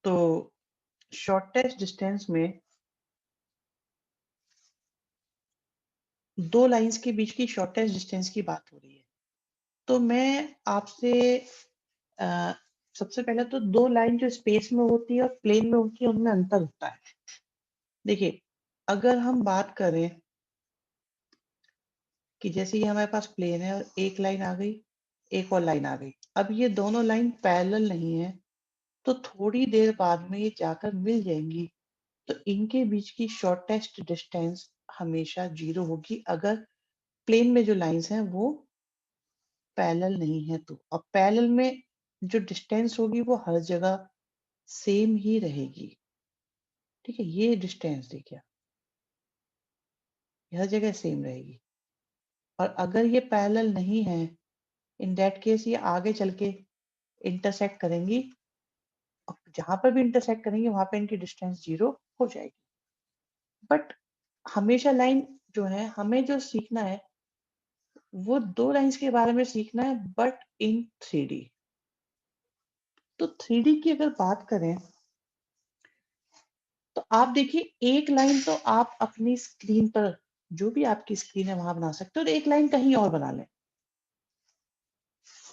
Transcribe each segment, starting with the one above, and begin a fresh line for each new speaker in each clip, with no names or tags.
तो shortest distance में दो लाइंस के बीच की शॉर्टेस्ट डिस्टेंस की बात हो रही है। तो मैं आपसे सबसे पहले तो दो लाइन जो स्पेस में होती है और प्लेन में होती है उनमें अंतर होता है। देखिए, अगर हम बात करें कि जैसे ये हमारे पास प्लेन है और एक लाइन आ गई, एक और लाइन आ गई। अब ये दोनों लाइन पैरेलल नहीं है, तो थोड़ी देर बाद में ये जाकर मिल जाएंगी। तो इनके बीच की शॉर्टेस्ट डिस्टेंस हमेशा 0 होगी अगर प्लेन में जो लाइंस हैं वो पैरेलल नहीं है तो। अब पैरेलल में जो डिस्टेंस होगी वो हर जगह सेम ही रहेगी। ठीक है, ये डिस्टेंस देखिए, ये हर जगह सेम रहेगी। और अगर ये पैरेलल नहीं है, इन दैट केस ये आगे चल के इंटरसेक्ट करेंगी, और जहां पर भी इंटरसेक्ट करेंगी वहां पे इनकी डिस्टेंस 0 हो जाएगी। बट हमेशा लाइन जो है, हमें जो सीखना है वो दो लाइंस के बारे में सीखना है, बट इन 3D। तो 3D की अगर बात करें तो आप देखिए, एक लाइन तो आप अपनी स्क्रीन पर, जो भी आपकी स्क्रीन है वहां बना सकते हो, और एक लाइन कहीं और बना लें।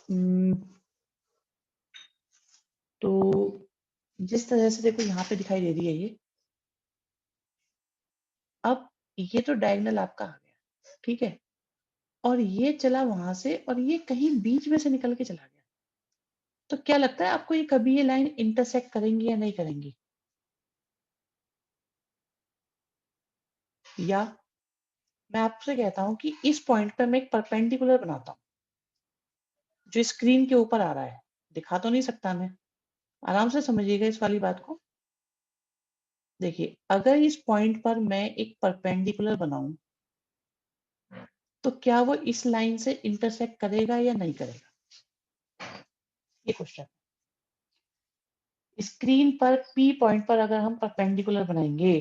हम्म, तो जिस तरह से देखो यहाँ पे दिखाई दे रही है ये, अब ये तो डायगोनल आपका आ गया, ठीक है, और ये चला वहां से और ये कहीं बीच में से निकल के चला गया। तो क्या लगता है आपको, ये कभी ये लाइन इंटरसेक्ट करेंगी या नहीं करेंगी? या मैं आपसे कहता हूं कि इस पॉइंट पे मैं एक परपेंडिकुलर बनाता हूँ जो स्क्रीन के ऊपर आ रहा है। दिखा तो नहीं सकता मैं, आराम से समझिएगा इस वाली बात को। देखिए, अगर इस पॉइंट पर मैं एक परपेंडिकुलर बनाऊं तो क्या वो इस लाइन से इंटरसेक्ट करेगा या नहीं करेगा, ये क्वेश्चन। स्क्रीन पर पी पॉइंट पर अगर हम परपेंडिकुलर बनाएंगे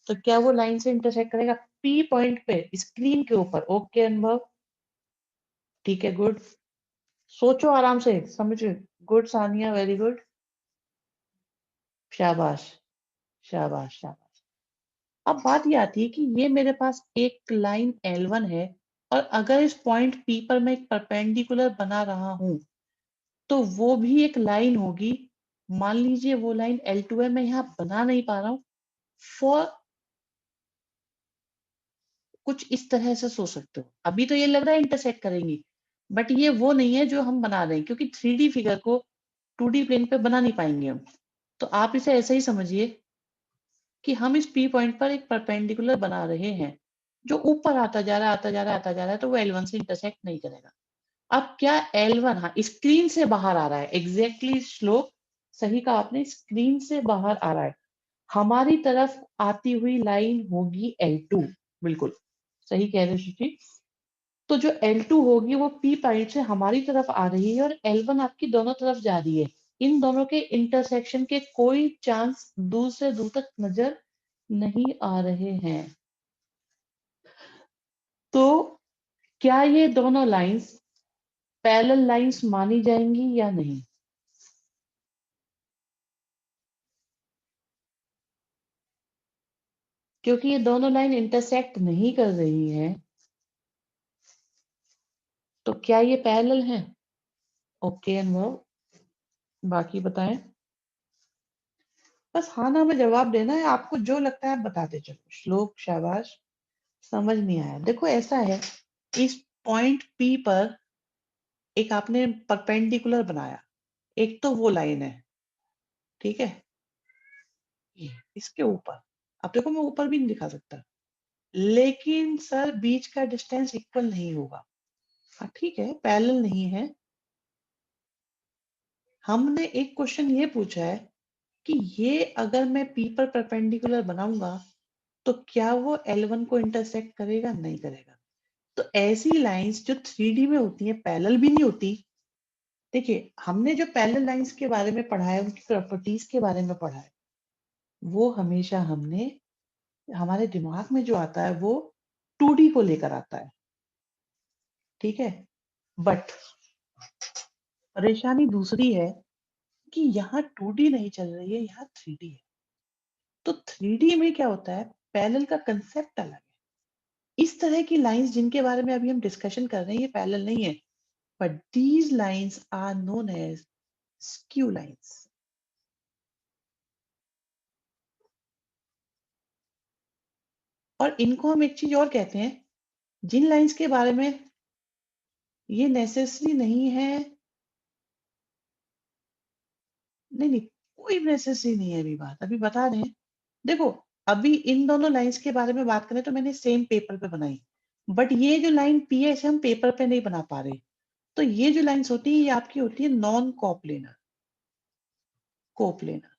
तो क्या वो लाइन से इंटरसेक्ट करेगा पी पॉइंट पे स्क्रीन के ऊपर? ओके अनुभव, ठीक है, गुड। सोचो आराम से, समझो। गुड सानिया, वेरी गुड, शाबाश, शाबाश, शाबाश। अब बात ये आती है कि ये मेरे पास एक लाइन L1 है, और अगर इस पॉइंट P पर मैं एक परपेंडिकुलर बना रहा हूं तो वो भी एक लाइन होगी। मान लीजिए वो लाइन L2 है, मैं यहाँ बना नहीं पा रहा हूं, फॉर कुछ इस तरह से सोच सकते हो। अभी तो ये लग रहा है इंटरसेक्ट करेंगी, बट ये वो नहीं है जो हम बना रहे हैं, क्योंकि 3D फिगर को 2D प्लेन पे बना नहीं पाएंगे हम। तो आप इसे ऐसे ही समझिए कि हम इस P पॉइंट पर एक परपेंडिकुलर बना रहे हैं जो ऊपर आता जा रहा है, आता जा रहा है, आता जा रहा है, तो वो L1 से इंटरसेक्ट नहीं करेगा। अब क्या L1, हाँ, स्क्रीन से बाहर आ रहा है, एग्जैक्टली श्लोक सही कहा आपने, स्क्रीन से बाहर आ रहा है, हमारी तरफ आती हुई लाइन होगी L2। बिल्कुल सही कह रहे हो श्रुति। तो जो L2 होगी वो P पॉइंट से हमारी तरफ आ रही है, और L1 आपकी दोनों तरफ जा रही है। इन दोनों के इंटरसेक्शन के कोई चांस दूर से दूर तक नजर नहीं आ रहे हैं। तो क्या ये दोनों लाइंस पैरेलल लाइंस मानी जाएंगी या नहीं? क्योंकि ये दोनों लाइन इंटरसेक्ट नहीं कर रही हैं, तो क्या ये पैरेलल हैं? ओके अनुभव, बाकी बताएं। बस हाँ ना में जवाब देना है, आपको जो लगता है आप बताते चलो। श्लोक, शाबाश। समझ नहीं आया, देखो ऐसा है, इस पॉइंट P पर एक आपने परपेंडिकुलर बनाया, एक तो वो लाइन है, ठीक है, ये इसके ऊपर। अब देखो मैं ऊपर भी नहीं दिखा सकता, लेकिन सर बीच का डिस्टेंस इक्वल नहीं होगा। हाँ ठीक है, पैरेलल नहीं है। हमने एक क्वेश्चन ये पूछा है कि ये अगर मैं P पर परपेंडिकुलर बनाऊंगा तो क्या वो L1 को इंटरसेक्ट करेगा, नहीं करेगा। तो ऐसी लाइंस जो 3D में होती हैं, पैरेलल भी नहीं होती। देखिए, हमने जो पैरेलल लाइंस के बारे में पढ़ा है, उनकी प्रॉपर्टीज के बारे में पढ़ा है, वो हमेशा हमने, हमारे दिमाग में जो आता है वो 2D को लेकर आता है, ठीक है। बट परेशानी दूसरी है कि यहाँ 2D नहीं चल रही है, यहाँ 3D है। तो 3D में क्या होता है, पैरेलल का कंसेप्ट अलग है। इस तरह की लाइंस जिनके बारे में अभी हम डिस्कशन कर रहे हैं, ये पैरेलल नहीं है, but these lines are known as skew lines. और इनको हम एक चीज और कहते हैं, जिन लाइंस के बारे में ये नेसेसरी नहीं है, नहीं, कोई नेसेसरी नहीं है, अभी बता रहे हैं। देखो, अभी इन दोनों लाइंस के बारे में बात करें तो मैंने सेम पेपर पे बनाई, बट ये जो लाइन पी है इसे हम पेपर पे नहीं बना पा रहे। तो ये जो लाइंस होती है ये आपकी होती है नॉन कोप्लेनर, कोप्लेनर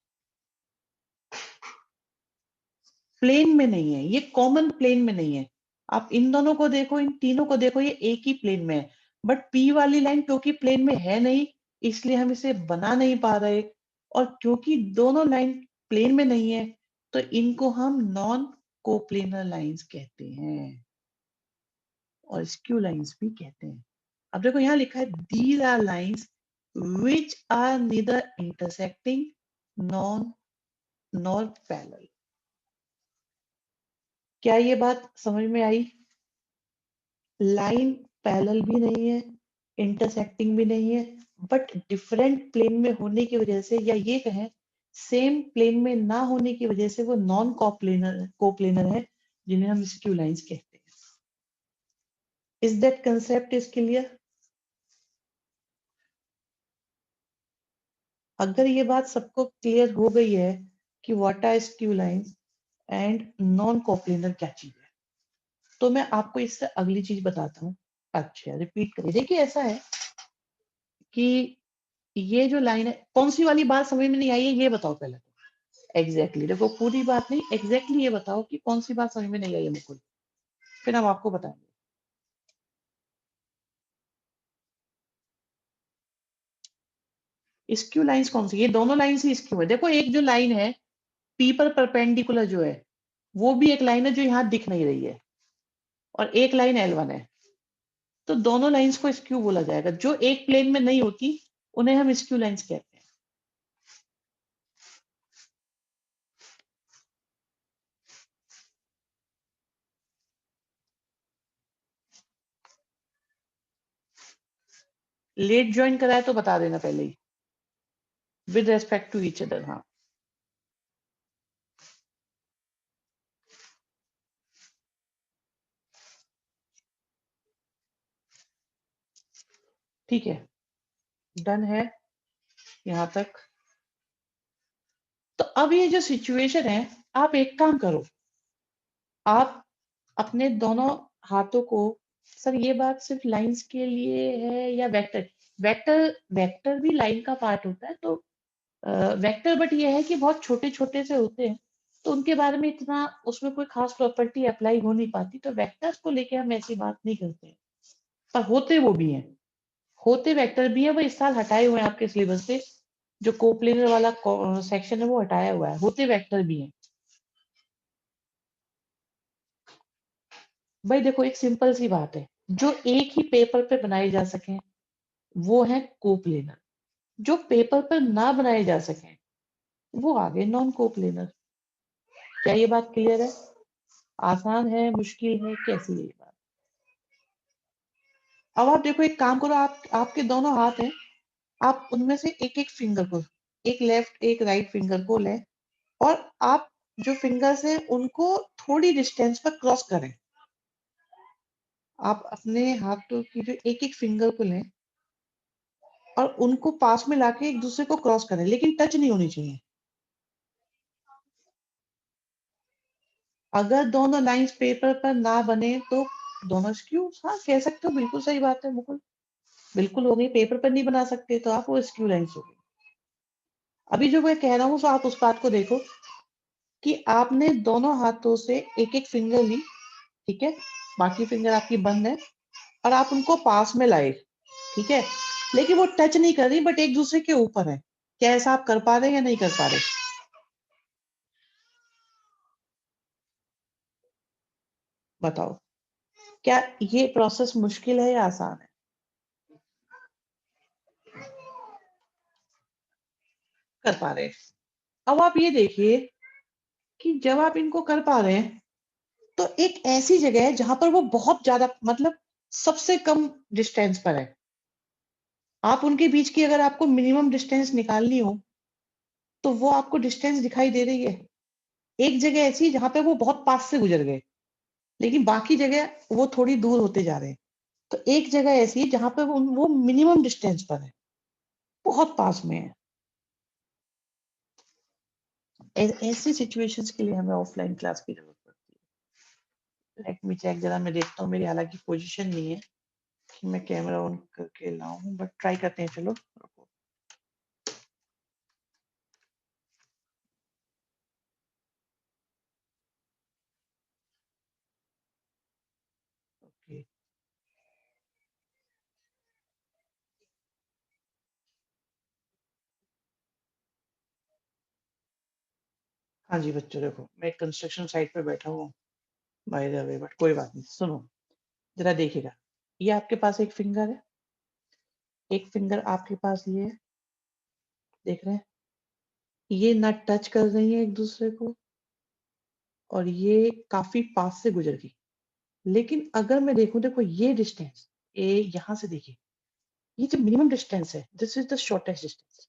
प्लेन में नहीं है, ये कॉमन प्लेन में नहीं है। आप इन दोनों को देखो, इन तीनों को देखो, ये एक ही प्लेन में है, बट पी वाली लाइन क्योंकि प्लेन में है नहीं, इसलिए हम इसे बना नहीं पा रहे। और क्योंकि दोनों लाइन प्लेन में नहीं है, तो इनको हम नॉन कोप्लेनर लाइंस कहते हैं, और स्क्यू लाइंस भी कहते हैं। अब देखो यहाँ लिखा है these are lines which are neither intersecting non nor parallel. क्या ये बात समझ में आई? लाइन पैरेलल भी नहीं है, इंटरसेक्टिंग भी नहीं है, बट डिफरेंट प्लेन में होने की वजह से, या ये कहें सेम प्लेन में ना होने की वजह से वो नॉन कोप्लेनर है, जिन्हें हम स्क्यू लाइंस कहते हैं। Is that concept is clear? अगर ये बात सबको क्लियर हो गई है कि what are skew lines and non coplanar क्या चीज है, तो मैं आपको इससे अगली चीज बताता हूँ। अच्छा, रिपीट करिए। देखिए ऐसा है कि ये जो लाइन है, कौन सी वाली बात समझ में नहीं आई है ये बताओ पहले तो। एग्जैक्टली देखो, पूरी बात नहीं, एग्जैक्टली ये बताओ कि कौन सी बात समझ में नहीं आई है मुकुल, फिर हम आपको बताएंगे। स्क्यू लाइंस कौन सी? ये दोनों लाइंस ही स्क्यू है। देखो, एक जो लाइन है पी पर परपेंडिकुलर जो है, वो भी एक लाइन है जो यहाँ दिख नहीं रही है, और एक लाइन L1 है। तो दोनों लाइंस को स्क्यू बोला जाएगा। जो एक प्लेन में नहीं होती उन्हें हम स्क्यू लाइंस कहते हैं। लेट ज्वाइन कराया तो बता देना पहले ही, with respect to each other. हाँ, ठीक है, डन है यहाँ तक। तो अब ये जो सिचुएशन है, आप एक काम करो, आप अपने दोनों हाथों को, सर ये बात सिर्फ लाइंस के लिए है या वेक्टर? वेक्टर भी लाइन का पार्ट होता है, तो वेक्टर, बट ये है कि बहुत छोटे छोटे से होते हैं, तो उनके बारे में इतना उसमें कोई खास प्रॉपर्टी अप्लाई हो नहीं पाती, तो वेक्टर्स को लेके हम ऐसी बात नहीं करते हैं। पर होते वो भी हैं, होते वेक्टर भी है, वो इस साल हटाए हुए हैं आपके सिलेबस से, जो कोप्लेनर वाला सेक्शन है वो हटाया हुआ है, होते वेक्टर भी हैं। भाई देखो, एक सिंपल सी बात है, जो एक ही पेपर पे बनाए जा सके वो है कोप्लेनर, जो पेपर पर ना बनाए जा सके वो आगे नॉन कोप्लेनर। क्या ये बात क्लियर है? आसान है, मुश्किल है, कैसी है ये बात? अब आप देखो, एक काम करो, आप आपके दोनों हाथ हैं, आप उनमें से एक एक फिंगर को, एक लेफ्ट एक राइट फिंगर को लें, और आप जो फिंगर्स हैं उनको थोड़ी डिस्टेंस पर क्रॉस करें। आप अपने हाथों की जो एक एक फिंगर को लें और उनको पास में लाके एक दूसरे को क्रॉस करें, लेकिन टच नहीं होनी चाहिए। अगर दोनों लाइंस पेपर पर ना बने तो दोनों स्क्यू, हाँ कह सकते हो, बिल्कुल सही बात है मुकुल, बिल्कुल हो गई। पेपर पर नहीं बना सकते तो आप वो स्क्यू लाइंस हो गई। अभी जो मैं कह रहा हूँ, तो आप उस बात को देखो कि आपने दोनों हाथों से एक एक फिंगर ली, ठीक है, बाकी फिंगर आपकी बंद है, और आप उनको पास में लाए, ठीक है, लेकिन वो टच नहीं कर रही, बट एक दूसरे के ऊपर है। क्या ऐसा आप कर पा रहे हैं या नहीं कर पा रहे? बताओ, क्या ये प्रोसेस मुश्किल है या आसान है? कर पा रहे हैं। अब आप ये देखिए कि जब आप इनको कर पा रहे हैं, तो एक ऐसी जगह है जहाँ पर वो बहुत ज़्यादा मतलब सबसे कम डिस्टेंस पर है। आप उनके बीच की अगर आपको मिनिमम डिस्टेंस निकालनी हो, तो वो आपको डिस्टेंस दिखाई दे रही है। एक जगह ऐसी है जहाँ पे वो बहुत पास से गुज़र गए, लेकिन बाकी जगह वो थोड़ी दूर होते जा रहे हैं। तो एक जगह ऐसी है जहाँ पे वो मिनिमम डिस्टेंस पर है, बहुत पास में है। ऐसी सिचुएशंस के लिए हमें ऑफलाइन क्लास की ज़रूरत पड़ती है। लेट मी चेक ज़रा मैं देखता हूँ मेरी हालाँकि पोज़ीशन नहीं है कि मैं कैमरा ऑन करके लाऊँ बट ट्राई करते हैं चलो। ओके। हाँ जी बच्चों देखो, मैं एक कंस्ट्रक्शन साइट पे बैठा हुआ हूँ बाय द वे बट कोई बात नहीं। सुनो, ज़रा देखिएगा, ये आपके पास एक फिंगर है, एक फिंगर आपके पास ये है, देख रहे हैं? ये ना टच कर रही है एक-दूसरे को और ये काफ़ी पास से गुज़र गई। लेकिन अगर मैं देखूँ देखो ये डिस्टेंस, ये यहाँ से देखिए, ये जो मिनिमम डिस्टेंस है, this is the shortest distance.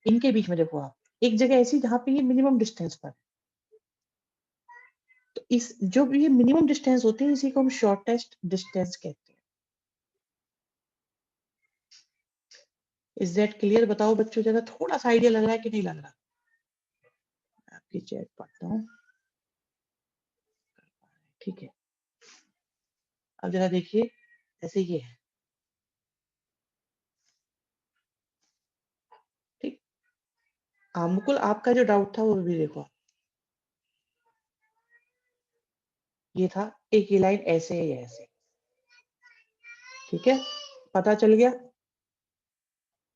इनके बीच में देखो आप, एक जगह ऐसी जहाँ पे ये मिनिमम डिस्टेंस पर है। तो इस जो भी ये मिनिमम डिस्टेंस होती है इसी को हम शॉर्टेस्ट डिस्टेंस कहते हैं। Is that clear? बताओ बच्चों ज़रा थोड़ा-सा आइडिया लग रहा है कि नहीं लग रहा? आपकी चैट पढ़ता हूँ, ठीक है। अब ज़रा देखिए, जैसे ये है, ठीक? मुकुल आपका जो डाउट था वो भी देखो, ये था एक ये लाइन ऐसे या ऐसे, ठीक है? पता चल गया?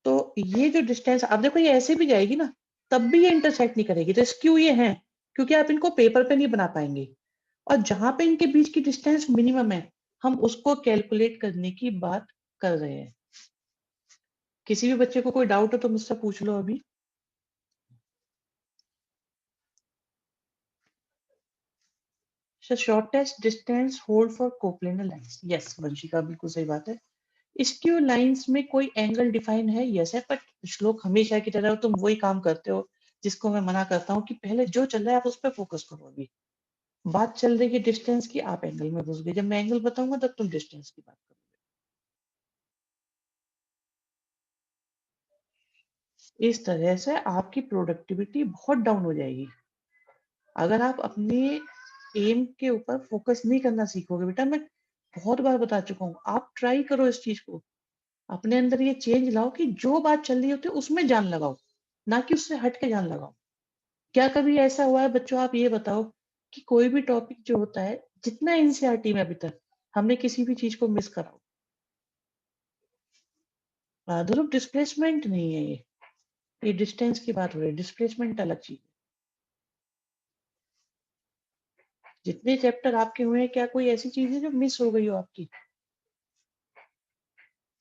तो ये जो डिस्टेंस अब देखो ये ऐसे भी जाएगी ना, तब भी ये इंटरसेक्ट नहीं करेगी, तो स्क्यू ये हैं, क्योंकि आप इनको पेपर पे नहीं बना पाएँगे। और जहाँ पे इनके बीच की डिस्टेंस मिनिमम है, हम उसको कैलकुलेट करने की बात कर रहे हैं। किसी भी बच्चे को कोई डाउट हो तो मुझसे पूछ लो अभी। Shortest distance hold for coplanar lines. Yes, Vanshika बिल्कुल सही बात है। स्क्यू लाइन्स में कोई एंगल डिफाइन है? यस है, बट श्लोक हमेशा की तरह तुम वही काम करते हो, जिसको मैं मना करता हूँ कि पहले जो चल रहा है आप उस पे फोकस करो अभी। बात चल रही है डिस्टेंस की, आप एंगल में घुस गए। जब मैं एंगल बताऊँगा तब तुम डिस्टेंस की बात करोगे। इस तरह से आपकी प्रोडक्टिविटी बहुत डाउन हो जाएगी। अगर आप अपने एम के ऊपर फोकस नहीं करना सीखोगे बेटा, मैं बहुत बार बता चुका हूँ, आप ट्राई करो इस चीज़ को। अपने अंदर ये चेंज लाओ कि जो बात चल रही होती है उसमें जान लगाओ, ना कि उससे हट के जान लगाओ। क्या कभी ऐसा हुआ है बच्चों आप ये बताओ कि कोई भी टॉपिक जो होता है, जितना एनसीईआरटी में अभी तक हमने किसी भी चीज़ को मिस करा हो? ध्रुव डिस्प्लेसमेंट नहीं है ये डिस्टेंस की बात हो रही है, डिस्प्लेसमेंट अलग चीज़ है। जितने चैप्टर आपके हुए हैं, क्या कोई ऐसी चीज़ है जो मिस हो गई हो आपकी?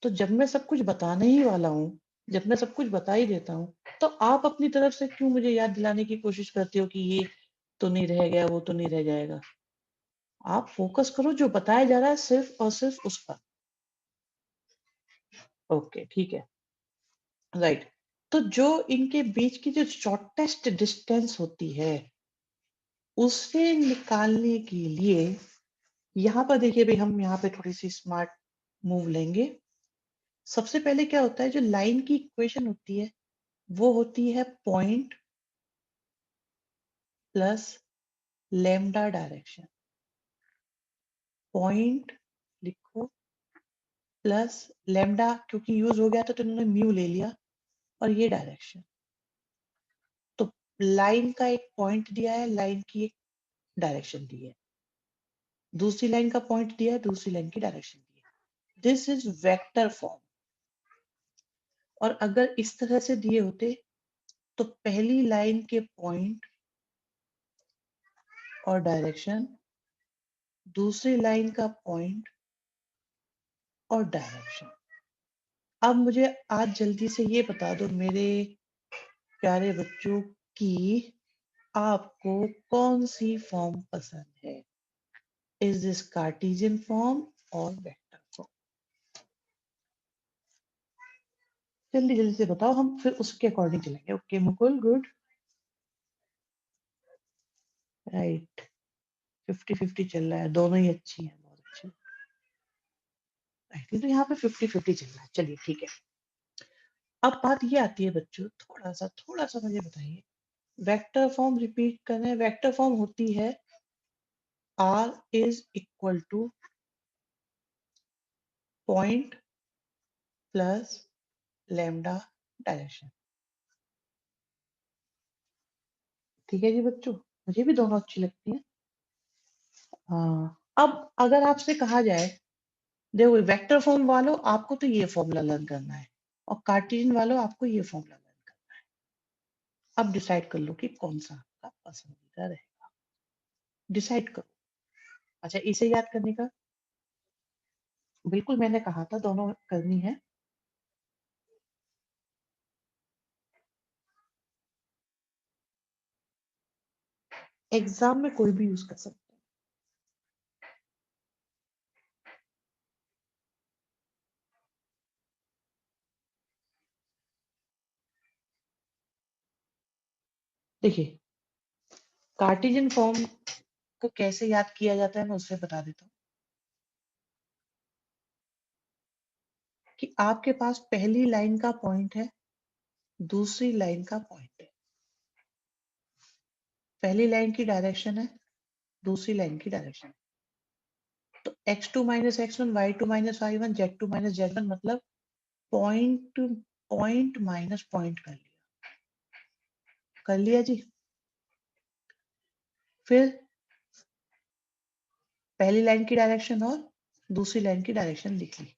तो जब मैं सब कुछ बताने ही वाला हूँ, जब मैं सब कुछ बता ही देता हूँ, तो आप अपनी तरफ से क्यों मुझे याद दिलाने की कोशिश करते हो कि ये तो नहीं रह गया, वो तो नहीं रह जाएगा? आप फ़ोकस करो जो बताया जा रहा है सिर्फ़ और सिर्फ़ उस पर। ओके, ठीक है, राइट। तो जो इनके बीच की जो शॉर्टेस्ट डिस्टेंस होती है, उसे निकालने के लिए यहाँ पर देखिए भई हम यहाँ पे थोड़ी-सी स्मार्ट मूव लेंगे। सबसे पहले क्या होता है जो लाइन की इक्वेशन होती है, वो होती है point plus lambda direction. Point लिखो प्लस लैम्ब्डा क्योंकि यूज़ हो गया था तो इन्होंने म्यू ले लिया और ये डायरेक्शन। तो लाइन का एक पॉइंट दिया है, लाइन की एक डायरेक्शन दी है। दूसरी लाइन का पॉइंट दिया है, दूसरी लाइन की डायरेक्शन दी है। This is vector form. और अगर इस तरह से दिए होते तो पहली लाइन के पॉइंट और डायरेक्शन, दूसरी लाइन का पॉइंट और डायरेक्शन। अब मुझे आज जल्दी से ये बता दो मेरे प्यारे बच्चों की आपको कौन सी फॉर्म पसंद है? इज दिस कार्टेशियन फॉर्म और वेक्टर फॉर्म? जल्दी जल्दी से बताओ, हम फिर उसके अकॉर्डिंग चलेंगे। Okay Mukul, good, right. 50-50 चल रहा है, दोनों ही अच्छी हैं, बहुत अच्छी। राइट, तो यहाँ पे 50-50 चल रहा है, चलिए ठीक है। अब बात ये आती है बच्चों, थोड़ा सा मुझे बताइए, वेक्टर फॉर्म रिपीट करें। वेक्टर फॉर्म होती है R is equal two point plus lambda direction. ठीक है जी बच्चों, मुझे भी दोनों अच्छी लगती है। हाँ, अब अगर आपसे कहा जाए, देखो वेक्टर फॉर्म वालों आपको तो ये फॉर्मूला लर्न करना है, और कार्टेशियन वालों आपको ये फॉर्मूला लर्न करना है। अब डिसाइड कर लो कि कौन सा आपका पसंदीदा रहेगा, डिसाइड करो। अच्छा, इसे याद करने का, बिल्कुल मैंने कहा था दोनों करनी है। एग्जाम में कोई भी यूज कर सकते हैं। देखिए, कार्टेशियन फॉर्म को कैसे याद किया जाता है मैं उससे बता देता हूँ कि आपके पास पहली लाइन का पॉइंट है, दूसरी लाइन का पॉइंट है। पहली लाइन की डायरेक्शन है, दूसरी लाइन की डायरेक्शन है। तो x2 minus x1, y2 minus y1, z2 minus z1, मतलब पॉइंट पॉइंट माइनस पॉइंट कर लिया जी। फिर पहली लाइन की डायरेक्शन और दूसरी लाइन की डायरेक्शन लिख ली,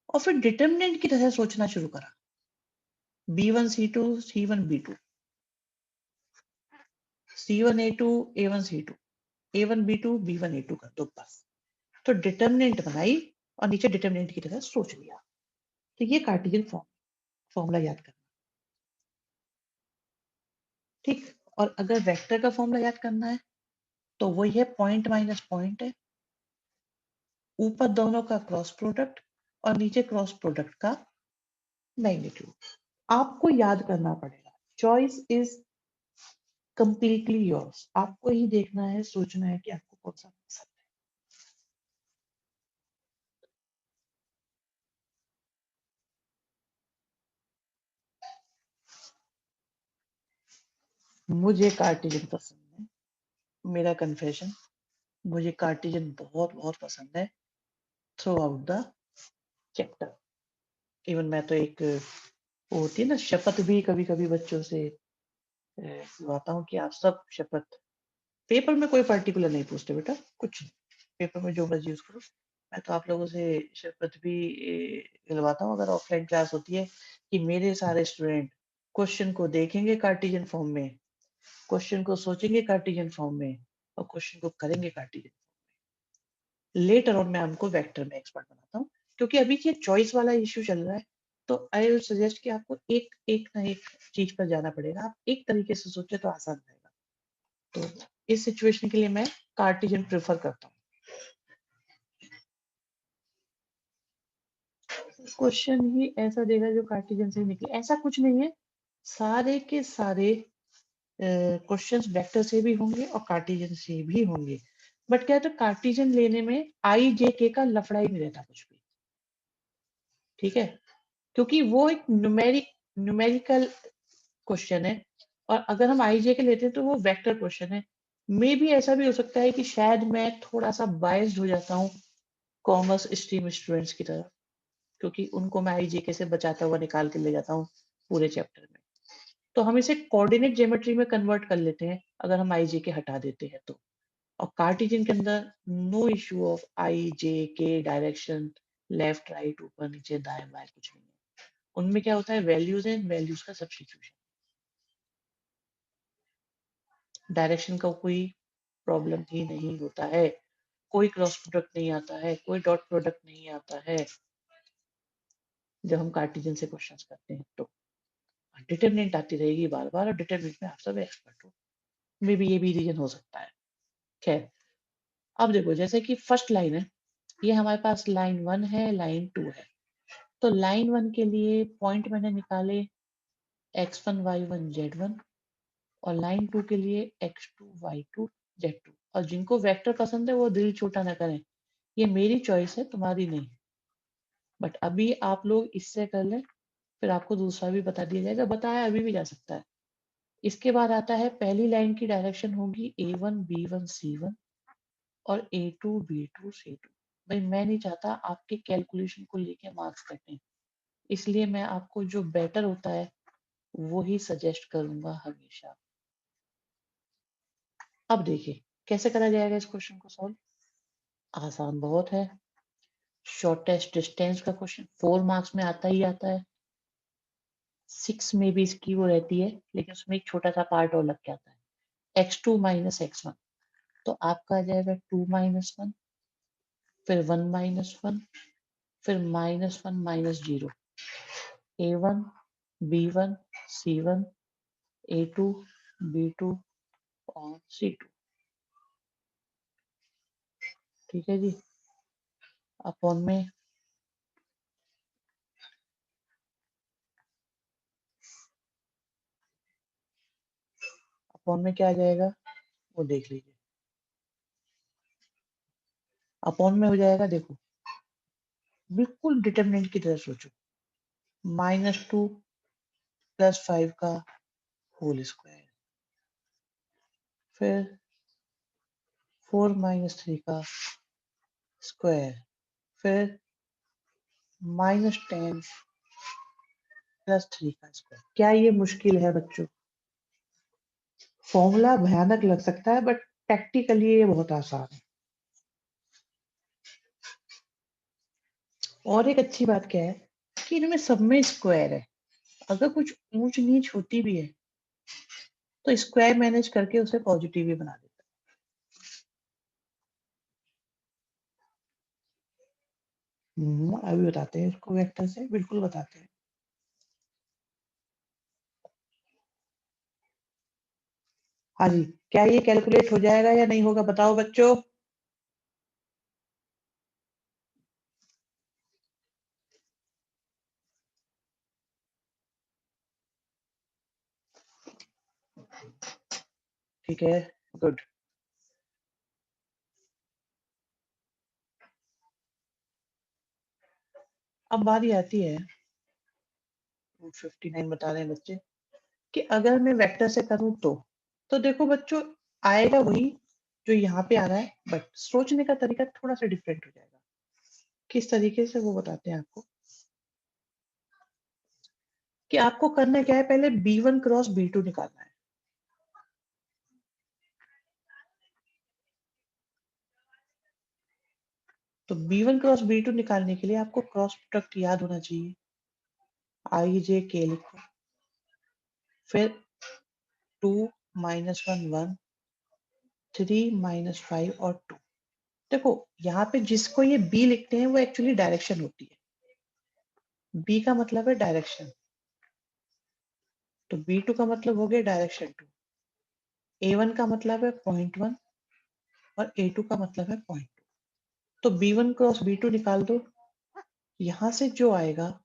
और फिर डिटरमिनेंट की तरह सोचना शुरू करा, b1 c2 c1 b2, c1 a2 a1 c2, a1 b2 b1 a2 कर दो बस। तो डिटरमिनेंट बनाई और नीचे डिटरमिनेंट की तरह सोच लिया। तो ये कार्टेशियन फॉर्मूला याद करना, ठीक। और अगर वेक्टर का फॉर्मूला याद करना है तो वही है, पॉइंट माइनस पॉइंट है, ऊपर दोनों का क्रॉस प्रोडक्ट और नीचे क्रॉस प्रोडक्ट का मैग्नीट्यूड। आपको याद करना पड़ेगा, चॉइस इज कंप्लीटली योर्स। आपको ही देखना है, सोचना है कि आपको कौन सा पसंद है। मुझे कार्टेशियन पसंद है, मेरा कन्फेशन, मुझे कार्टेशियन बहुत बहुत पसंद है through out the chapter. Even मैं तो एक, वो होती है ना शपथ, भी कभी कभी बच्चों से दिलवाता हूँ कि आप सब शपथ, पेपर में कोई पर्टिकुलर नहीं पूछते बेटा, कुछ नहीं, पेपर में जो मर्जी यूज करो। मैं तो आप लोगों से शपथ भी दिलवाता हूँ, अगर ऑफलाइन क्लास होती है, कि मेरे सारे स्टूडेंट क्वेश्चन को देखेंगे कार्टेशियन फॉर्म में, क्वेश्चन को सोचेंगे कार्टेशियन फॉर्म में, और क्वेश्चन को करेंगे कार्टेशियन। लेटर ऑन मैं हमको वेक्टर में एक्सपर्ट बनाता हूँ, क्योंकि अभी ये चॉइस वाला इश्यू चल रहा है। तो आई विल सजेस्ट कि आपको एक एक ना एक चीज पर जाना पड़ेगा, आप एक तरीके से सोचे तो आसान रहेगा। तो इस सिचुएशन के लिए मैं कार्टेशियन प्रेफर करता हूँ। क्वेश्चन ही ऐसा देगा जो कार्टेशियन से ही निकले, ऐसा कुछ नहीं है। सारे के सारे क्वेश्चंस वेक्टर से भी होंगे और कार्टेशियन से भी होंगे, बट क्या है, तो कार्टेशियन लेने में आई जे के का लफड़ा ही नहीं रहता कुछ भी, ठीक है, क्योंकि वो एक न्यूमेरिकल क्वेश्चन है। और अगर हम आईजे के लेते हैं तो वो वेक्टर क्वेश्चन है। मे भी ऐसा भी हो सकता है कि शायद मैं थोड़ा सा बायस्ड हो जाता हूँ कॉमर्स स्ट्रीम स्टूडेंट्स की तरह, क्योंकि उनको मैं आईजेके से बचाता हुआ निकाल के ले जाता हूँ पूरे चैप्टर में। तो हम इसे कोऑर्डिनेट ज्योमेट्री में कन्वर्ट कर लेते हैं अगर हम आईजेके हटा देते हैं तो। और कार्टेशियन के अंदर नो इश्यू ऑफ आई जे के डायरेक्शन, लेफ्ट राइट ऊपर नीचे दाएं बाएं, कुछ नहीं है। उनमें क्या होता है, वैल्यूज है, वैल्यूज का सब्स्टिट्यूशन, डायरेक्शन का कोई प्रॉब्लम ही नहीं होता है, कोई क्रॉस प्रोडक्ट नहीं आता है, कोई डॉट प्रोडक्ट नहीं आता है जब हम कार्टेशियन से क्वेश्चंस करते हैं तो। डिटरमिनेंट आती रहेगी बार बार, और डिटरमिनेंट में आप सब एक्सपर्ट हो, मे बी ये भी रीजन हो सकता है। खैर, अब देखो जैसे कि फर्स्ट लाइन है, ये हमारे पास लाइन 1 है, लाइन 2 है। तो लाइन 1 के लिए पॉइंट मैंने निकाले x1 y1 z1, और लाइन 2 के लिए x2 y2 z2। और जिनको वेक्टर पसंद है वो दिल छोटा ना करें, ये मेरी चॉइस है, तुम्हारी नहीं। बट अभी आप लोग इससे कर लें, फिर आपको दूसरा भी बता दिया जाएगा, बताया अभी भी जा सकता है। इसके बाद आता है पहली लाइन की डायरेक्शन होगी a1 b1 c1 और a2 b2 c2। भाई मैं नहीं चाहता आपके कैलकुलेशन को लेके मार्क्स कटें, इसलिए मैं आपको जो बेटर होता है वो ही सजेस्ट करूंगा हमेशा। अब देखिए कैसे करा जाएगा इस क्वेश्चन को सॉल्व। आसान बहुत है, शॉर्टेस्ट डिस्टेंस का क्वेश्चन 4 मार्क्स में आता ही आता है। 6 में भी इसकी वो रहती है, लेकिन उसमें एक छोटा सा पार्ट और लग के आता है, x2 माइनस x1। तो आपका आ जाएगा 2 माइनस 1, फिर 1 माइनस 1, फिर minus 1 minus 0, a1 b1 c1 a2 b2 और c2। ठीक है जी। अपॉन में क्या आ जाएगा वो देख लीजिए। अपॉन में हो जाएगा, देखो बिल्कुल डिटरमिनेंट की तरह सोचो, -2 + 5 का होल स्क्वायर, फिर 4 - 3 का स्क्वायर, फिर -10 + 3 का स्क्वायर। क्या ये मुश्किल है बच्चों? फॉर्मूला भयानक लग सकता है, बट प्रैक्टिकली ये बहुत आसान है। और एक अच्छी बात क्या है कि इनमें सब में स्क्वायर है। अगर कुछ ऊंच नीच होती भी है तो स्क्वायर मैनेज करके उसे पॉजिटिव ही बना देता है। अभी बताते हैं इसको वेक्टर से, बिल्कुल बताते हैं। हाँ जी, क्या ये कैलकुलेट हो जाएगा या नहीं होगा, बताओ बच्चों। ठीक है, गुड। अब बारी आती है, 59 बता रहे हैं बच्चे, कि अगर मैं वेक्टर से करूं तो देखो बच्चों, आएगा वही जो यहाँ पे आ रहा है, बट सोचने का तरीका थोड़ा सा डिफरेंट हो जाएगा। किस तरीके से वो बताते हैं आपको। कि आपको करना क्या है, पहले b1 क्रॉस b2 निकालना है। तो b1 क्रॉस b2 निकालने के लिए आपको क्रॉस प्रोडक्ट याद होना चाहिए। i j k लिखो, फिर 2 - 1 1, 3 - 5 और 2। देखो यहाँ पे जिसको ये b लिखते हैं वो एक्चुअली डायरेक्शन होती है। b का मतलब है डायरेक्शन, तो b2 का मतलब हो गया डायरेक्शन 2। a1 का मतलब है 0.1 और a2 का मतलब है 0.2। तो b1 क्रॉस b2 निकाल दो। यहां से जो आएगा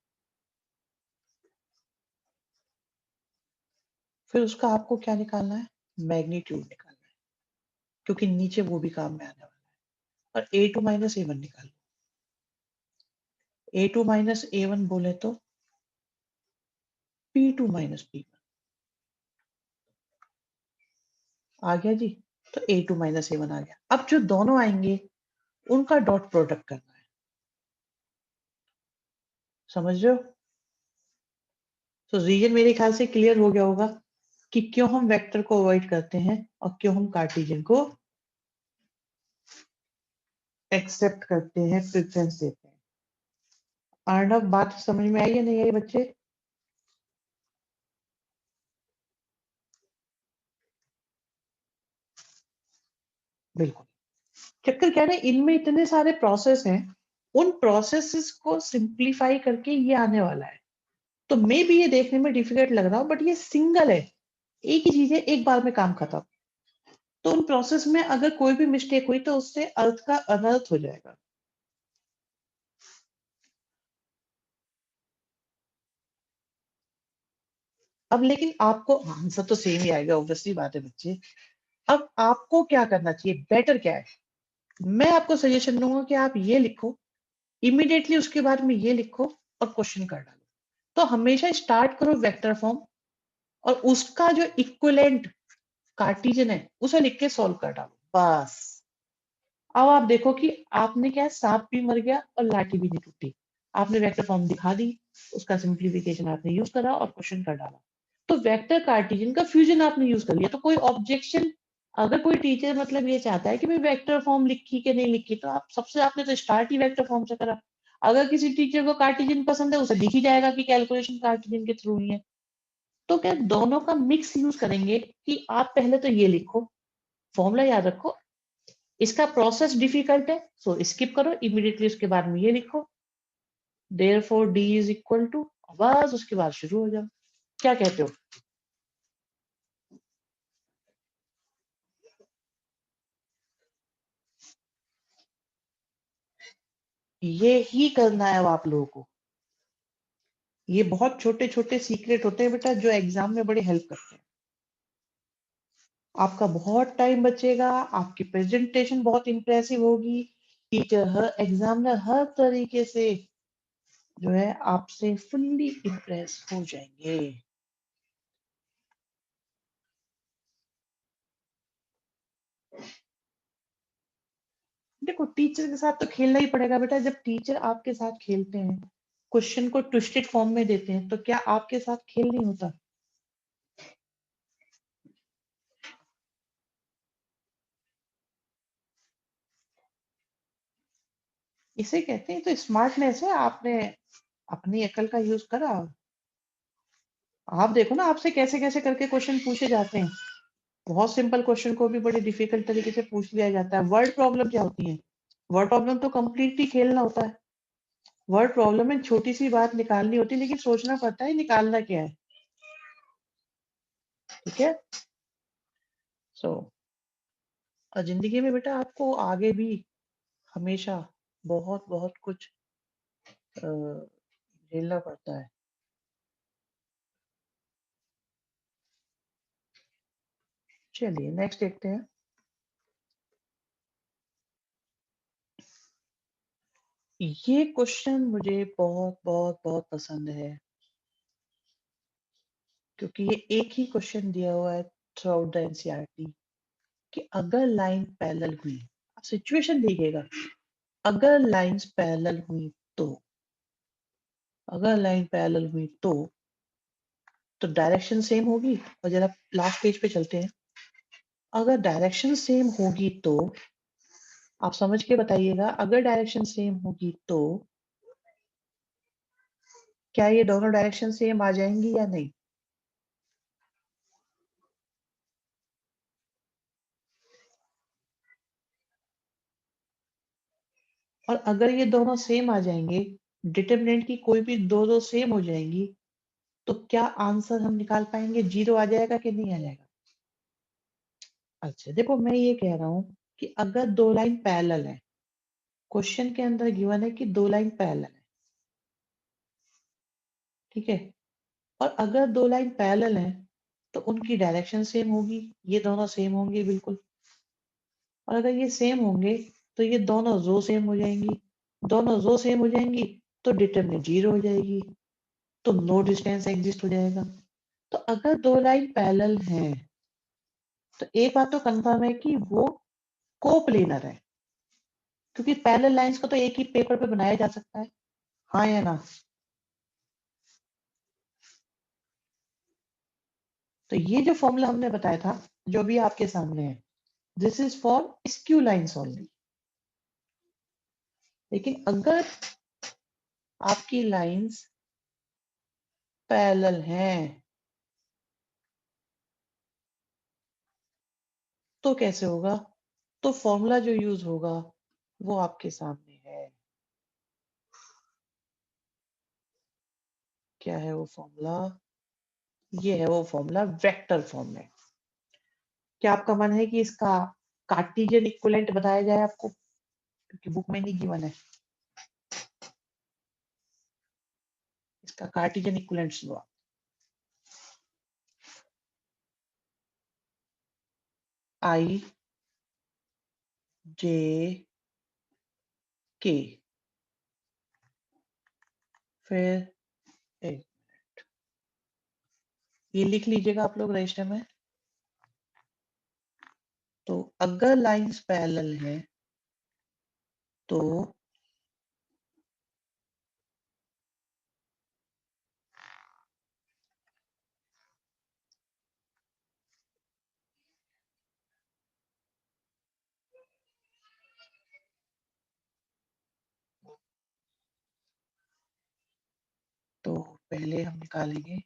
फिर उसका आपको क्या निकालना है, मैग्नीट्यूड निकालना है, क्योंकि नीचे वो भी काम में आने वाला है। और a2 - a1 निकालो। a2 - a1 बोले तो p2 - p1 आ गया जी। तो a2 - a1 आ गया। अब जो दोनों आएंगे उनका डॉट प्रोडक्ट करना है, समझ रहे हो। तो रीजन मेरे ख्याल से क्लियर हो गया होगा कि क्यों हम वेक्टर को अवॉइड करते हैं और क्यों हम कार्टेशियन को एक्सेप्ट करते हैं, प्रेफरेंस देते हैं। अर्णव, बात समझ में आई या नहीं आई बच्चे? बिल्कुल। चक्कर क्या है ना, इनमें इतने सारे प्रोसेस हैं, उन प्रोसेसेस को सिंप्लीफाई करके ये आने वाला है। तो मे भी ये देखने में डिफिकल्ट लग रहा हो, बट ये सिंगल है, एक ही चीज है, एक बार में काम खत्म। तो उन प्रोसेस में अगर कोई भी मिस्टेक हुई तो उससे अर्थ का अनर्थ हो जाएगा। अब लेकिन आपको आंसर तो सेम ही आएगा, ऑब्वियसली बात है बच्चे। अब आपको क्या करना चाहिए, बेटर क्या है? मैं आपको सजेशन दूंगा कि आप ये लिखो, इमीडिएटली उसके बाद में ये लिखो और क्वेश्चन कर डालो। तो हमेशा स्टार्ट करो वेक्टर फॉर्म, और उसका जो इक्विवेलेंट कार्टेशियन है उसे लिख के सॉल्व कर डालो, बस। अब आप देखो कि आपने क्या है, सांप भी मर गया और लाठी भी नहीं टूटी। आपने वेक्टर फॉर्म दिखा दी, उसका सिंप्लीफिकेशन आपने यूज करा और क्वेश्चन कर डाला। तो वेक्टर कार्टेशियन का फ्यूजन आपने यूज कर लिया, तो कोई ऑब्जेक्शन, अगर कोई टीचर मतलब ये चाहता है कि मैं वेक्टर फॉर्म लिखी कि नहीं लिखी, तो आप सबसे आपने तो स्टार्ट ही वेक्टर फॉर्म से करा। अगर किसी टीचर को कार्टेशियन पसंद है, उसे दिख ही जाएगा कि कैलकुलेशन कार्टेशियन के थ्रू ही है। तो क्या दोनों का मिक्स यूज करेंगे कि आप पहले तो ये लिखो, फॉर्मूला याद रखो, इसका प्रोसेस डिफिकल्ट है सो स्किप करो, इमीडिएटली उसके बाद में ये लिखो, therefore D is equal to, बस उसके बाद शुरू हो जाओ। क्या कहते हो? ये ही करना है अब आप लोगों को। ये बहुत छोटे छोटे सीक्रेट होते हैं बेटा, जो एग्जाम में बड़े हेल्प करते हैं। आपका बहुत टाइम बचेगा, आपकी प्रेजेंटेशन बहुत इंप्रेसिव होगी, टीचर हर एग्जामिनर हर तरीके से जो है आपसे फुल्ली इंप्रेस हो जाएंगे। देखो टीचर के साथ तो खेलना ही पड़ेगा बेटा, जब टीचर आपके साथ खेलते हैं, क्वेश्चन को ट्विस्टेड फॉर्म में देते हैं, तो क्या आपके साथ खेल नहीं होता? इसे कहते हैं, तो स्मार्टनेस है। आपने अपनी अकल का यूज करा। आप देखो ना, आपसे कैसे कैसे करके क्वेश्चन पूछे जाते हैं। बहुत सिंपल क्वेश्चन को भी बड़ी डिफिकल्ट तरीके से पूछ लिया जाता है। वर्ड प्रॉब्लम क्या होती है? वर्ड प्रॉब्लम तो कंप्लीटली खेलना होता है। वर्ड प्रॉब्लम में छोटी सी बात निकालनी होती है, लेकिन सोचना पड़ता है निकालना क्या है। ठीक है। सो और जिंदगी में बेटा आपको आगे भी हमेशा बहुत बहुत कुछ झेलना पड़ता है। चलिए नेक्स्ट देखते हैं। ये क्वेश्चन मुझे बहुत बहुत बहुत पसंद है, क्योंकि ये एक ही क्वेश्चन दिया हुआ है थ्रू आउट द एनसीईआरटी, कि अगर लाइन पैरेलल हुई, आप सिचुएशन देखिएगा, अगर लाइंस पैरेलल हुई तो, अगर लाइन पैरेलल हुई तो डायरेक्शन सेम होगी। और जरा लास्ट पेज पे चलते हैं। अगर डायरेक्शन सेम होगी तो आप समझ के बताइएगा, अगर डायरेक्शन सेम होगी तो क्या ये दोनों डायरेक्शन सेम आ जाएंगी या नहीं? और अगर ये दोनों सेम आ जाएंगे, डिटरमिनेंट की कोई भी दो दो सेम हो जाएंगी, तो क्या आंसर हम निकाल पाएंगे, जीरो आ जाएगा कि नहीं आ जाएगा? अच्छा देखो, मैं ये कह रहा हूं कि अगर दो लाइन पैरेलल है, क्वेश्चन के अंदर गिवन है कि दो लाइन पैरेलल है, ठीक है, और अगर दो लाइन पैरेलल है तो उनकी डायरेक्शन सेम होगी, ये दोनों सेम होंगे बिल्कुल। और अगर ये सेम होंगे तो ये दोनों रो सेम हो जाएंगी, दोनों रो सेम हो जाएंगी तो डिटरमिनेंट जीरो हो जाएगी, तो नो डिस्टेंस एग्जिस्ट हो जाएगा। तो अगर दो लाइन पैरेलल हैं तो एक बात तो कंफर्म है कि वो कोप्लेनर है, क्योंकि पैरेलल लाइंस को तो एक ही पेपर पे बनाया जा सकता है। हाँ या ना? तो ये जो फॉर्मूला हमने बताया था, जो भी आपके सामने है, this is for skew lines only. लेकिन अगर आपकी लाइंस पैरेलल हैं तो कैसे होगा? तो फॉर्मूला जो यूज होगा वो आपके सामने है। क्या है वो फॉर्मूला? ये है वो फॉर्मूला वेक्टर फॉर्म में। क्या आपका मन है कि इसका कार्टेशियन इक्विवेलेंट बताया जाए आपको, क्योंकि बुक में नहीं गिवन है। इसका कार्टेशियन इक्विवेलेंट सुनो। आई जे के, फिर एक, ये लिख लीजिएगा आप लोग रजिस्टर में। तो अगर लाइंस पैरेलल है तो पहले हम निकालेंगे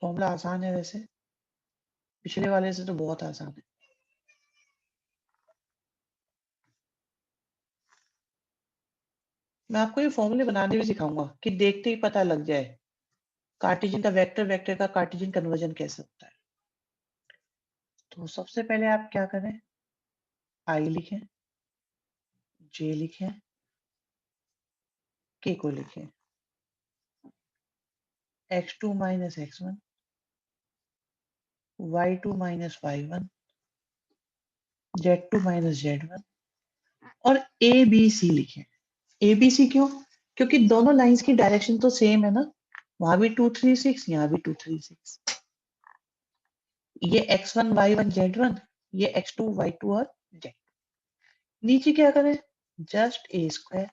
फॉर्मूला। आसान है वैसे, पिछले वाले से तो बहुत आसान है। मैं आपको ये फॉर्मूले बनाने भी सिखाऊंगा कि देखते ही पता लग जाए कार्टेशियन का वेक्टर, वेक्टर का कार्टेशियन कन्वर्जन कैसे होता है। तो सबसे पहले आप क्या करें, आई लिखें, जे लिखें, के को लिखें, x2 minus x1, y2 minus y1, z2 minus z1 और ए बी सी लिखें। ए बी सी क्यों? क्योंकि दोनों लाइंस की डायरेक्शन तो सेम है ना, वहां भी 236, यहाँ भी 236। ये x1 y1 z1, ये x2 y2 और z। नीचे क्या करें, just A square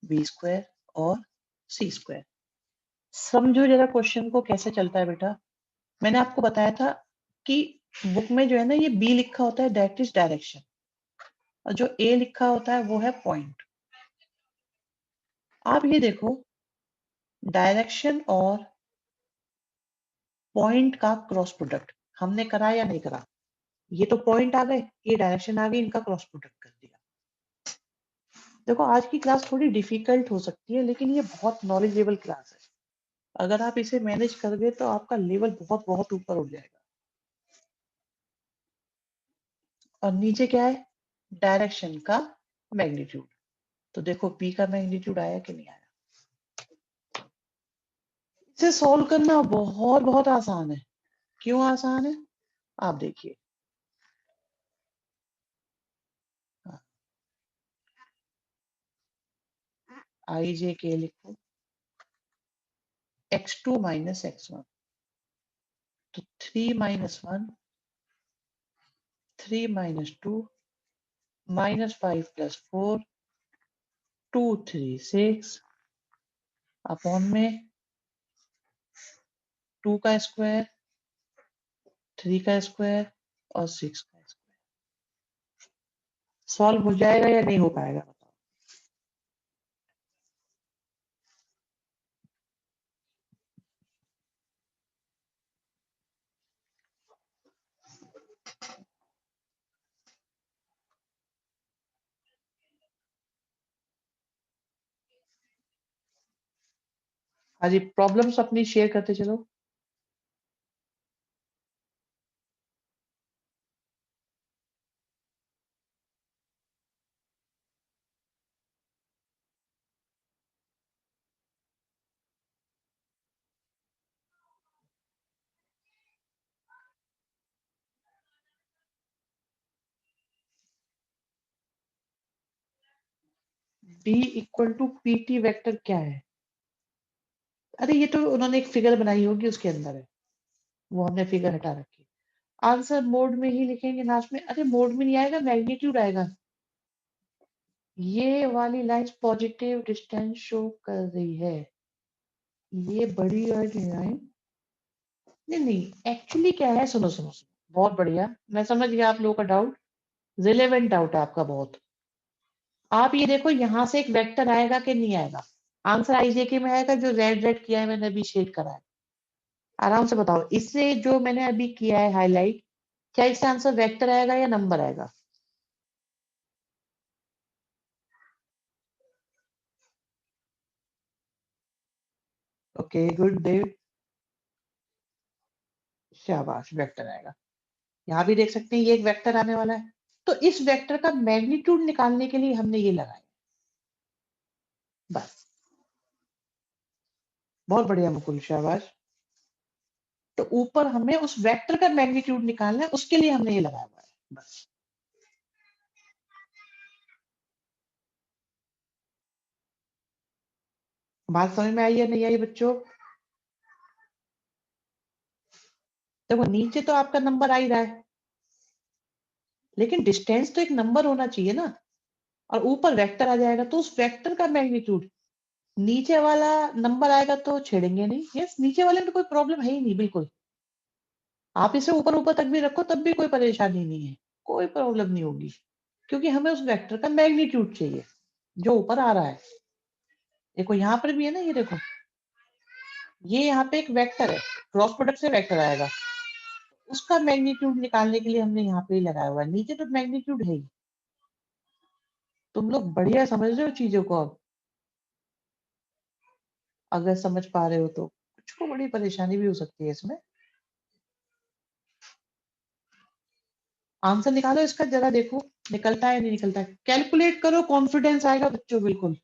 B square और सी स्क्वायर। समझो जरा क्वेश्चन को कैसे चलता है बेटा। मैंने आपको बताया था कि बुक में जो है ना, ये बी लिखा होता है दैट इज डायरेक्शन, और जो ए लिखा होता है वो है पॉइंट। आप ये देखो, डायरेक्शन और पॉइंट का क्रॉस प्रोडक्ट हमने करा या नहीं करा? ये तो पॉइंट आ गए, ये डायरेक्शन आ गई, इनका क्रॉस प्रोडक्ट कर दिया। देखो आज की क्लास थोड़ी डिफिकल्ट हो सकती है, लेकिन ये बहुत नॉलेजेबल क्लास है। अगर आप इसे मैनेज कर गए तो आपका लेवल बहुत बहुत ऊपर हो जाएगा। और नीचे क्या है, डायरेक्शन का मैग्नीट्यूड। तो देखो पी का मैग्नीट्यूड आया कि नहीं आया। इसे सॉल्व करना बहुत बहुत आसान है। क्यों आसान है, आप देखिए। आई जे के लिखो, x2 माइनस x1, तो 3 minus 1, 3 minus 2, minus 5 plus 4, 2 3 6 upon में 2 का स्क्वायर, 3 का स्क्वायर और 6 का स्क्वायर। सॉल्व हो जाएगा या नहीं हो पाएगा बताओ। हाँ जी, प्रॉब्लम्स अपनी शेयर करते चलो। D equal to P T vector क्या है? अरे ये तो उन्होंने एक फिगर बनाई होगी, उसके अंदर है, वो हमने फिगर हटा रखी है। आंसर मोड में ही लिखेंगे लास्ट में। अरे मोड में नहीं आएगा, मैग्नीट्यूड आएगा। ये वाली लाइन पॉजिटिव डिस्टेंस शो कर रही है, ये बड़ी वाली लाइन नहीं नहीं, एक्चुअली क्या है, सुनो सुनो सुनो, बहुत बढ़िया, मैं समझ गया आप लोगों का डाउट। रिलेवेंट डाउट है आपका बहुत। आप ये देखो, यहाँ से एक वेक्टर आएगा कि नहीं आएगा? आंसर आईजेके में आएगा, जो रेड रेड किया है मैंने अभी शेड करा है। आराम से बताओ, इससे जो मैंने अभी किया है हाईलाइट, क्या इसका आंसर वेक्टर आएगा या नंबर आएगा? ओके, गुड देव, शाबाश, वेक्टर आएगा। यहाँ भी देख सकते हैं ये एक वेक्टर आने वाला है। तो इस वेक्टर का मैग्नीट्यूड निकालने के लिए हमने ये लगाया। बस, बहुत बढ़िया मुकुल, शाबाश। तो ऊपर हमें उस वेक्टर का मैग्नीट्यूड निकालना है, उसके लिए हमने ये लगाया हुआ है। बस, बात समझ में आई या नहीं आई बच्चों? देखो नीचे तो आपका नंबर आ ही रहा है, लेकिन डिस्टेंस तो एक नंबर होना चाहिए ना, और ऊपर वेक्टर आ जाएगा तो उस वेक्टर का मैग्नीट्यूड, नीचे वाला नंबर आएगा तो छेड़ेंगे नहीं। यस, नीचे वाले में कोई प्रॉब्लम है ही नहीं, बिल्कुल। आप इसे ऊपर ऊपर तक भी रखो तब भी कोई परेशानी नहीं है, कोई प्रॉब्लम नहीं होगी, क्योंकि हमें उस वेक्टर का मैग्नीट्यूड चाहिए जो ऊपर आ रहा है। देखो यहाँ पर भी है ना, ये देखो, ये यहाँ पे एक वेक्टर है, क्रॉस प्रोडक्ट से वेक्टर आएगा, उसका मैग्नीट्यूड निकालने के लिए हमने यहाँ पे ही लगाया हुआ है। नीचे तो मैग्नीट्यूड है ही। तुम लोग बढ़िया समझ रहे हो चीजों को अब, अगर समझ पा रहे हो तो। कुछ को बड़ी परेशानी भी हो सकती है इसमें। आंसर निकालो इसका, जरा देखो निकलता है नहीं निकलता है। कैलकुलेट करो, कॉन्फिडेंस आएगा बच्चों, बिल्कुल।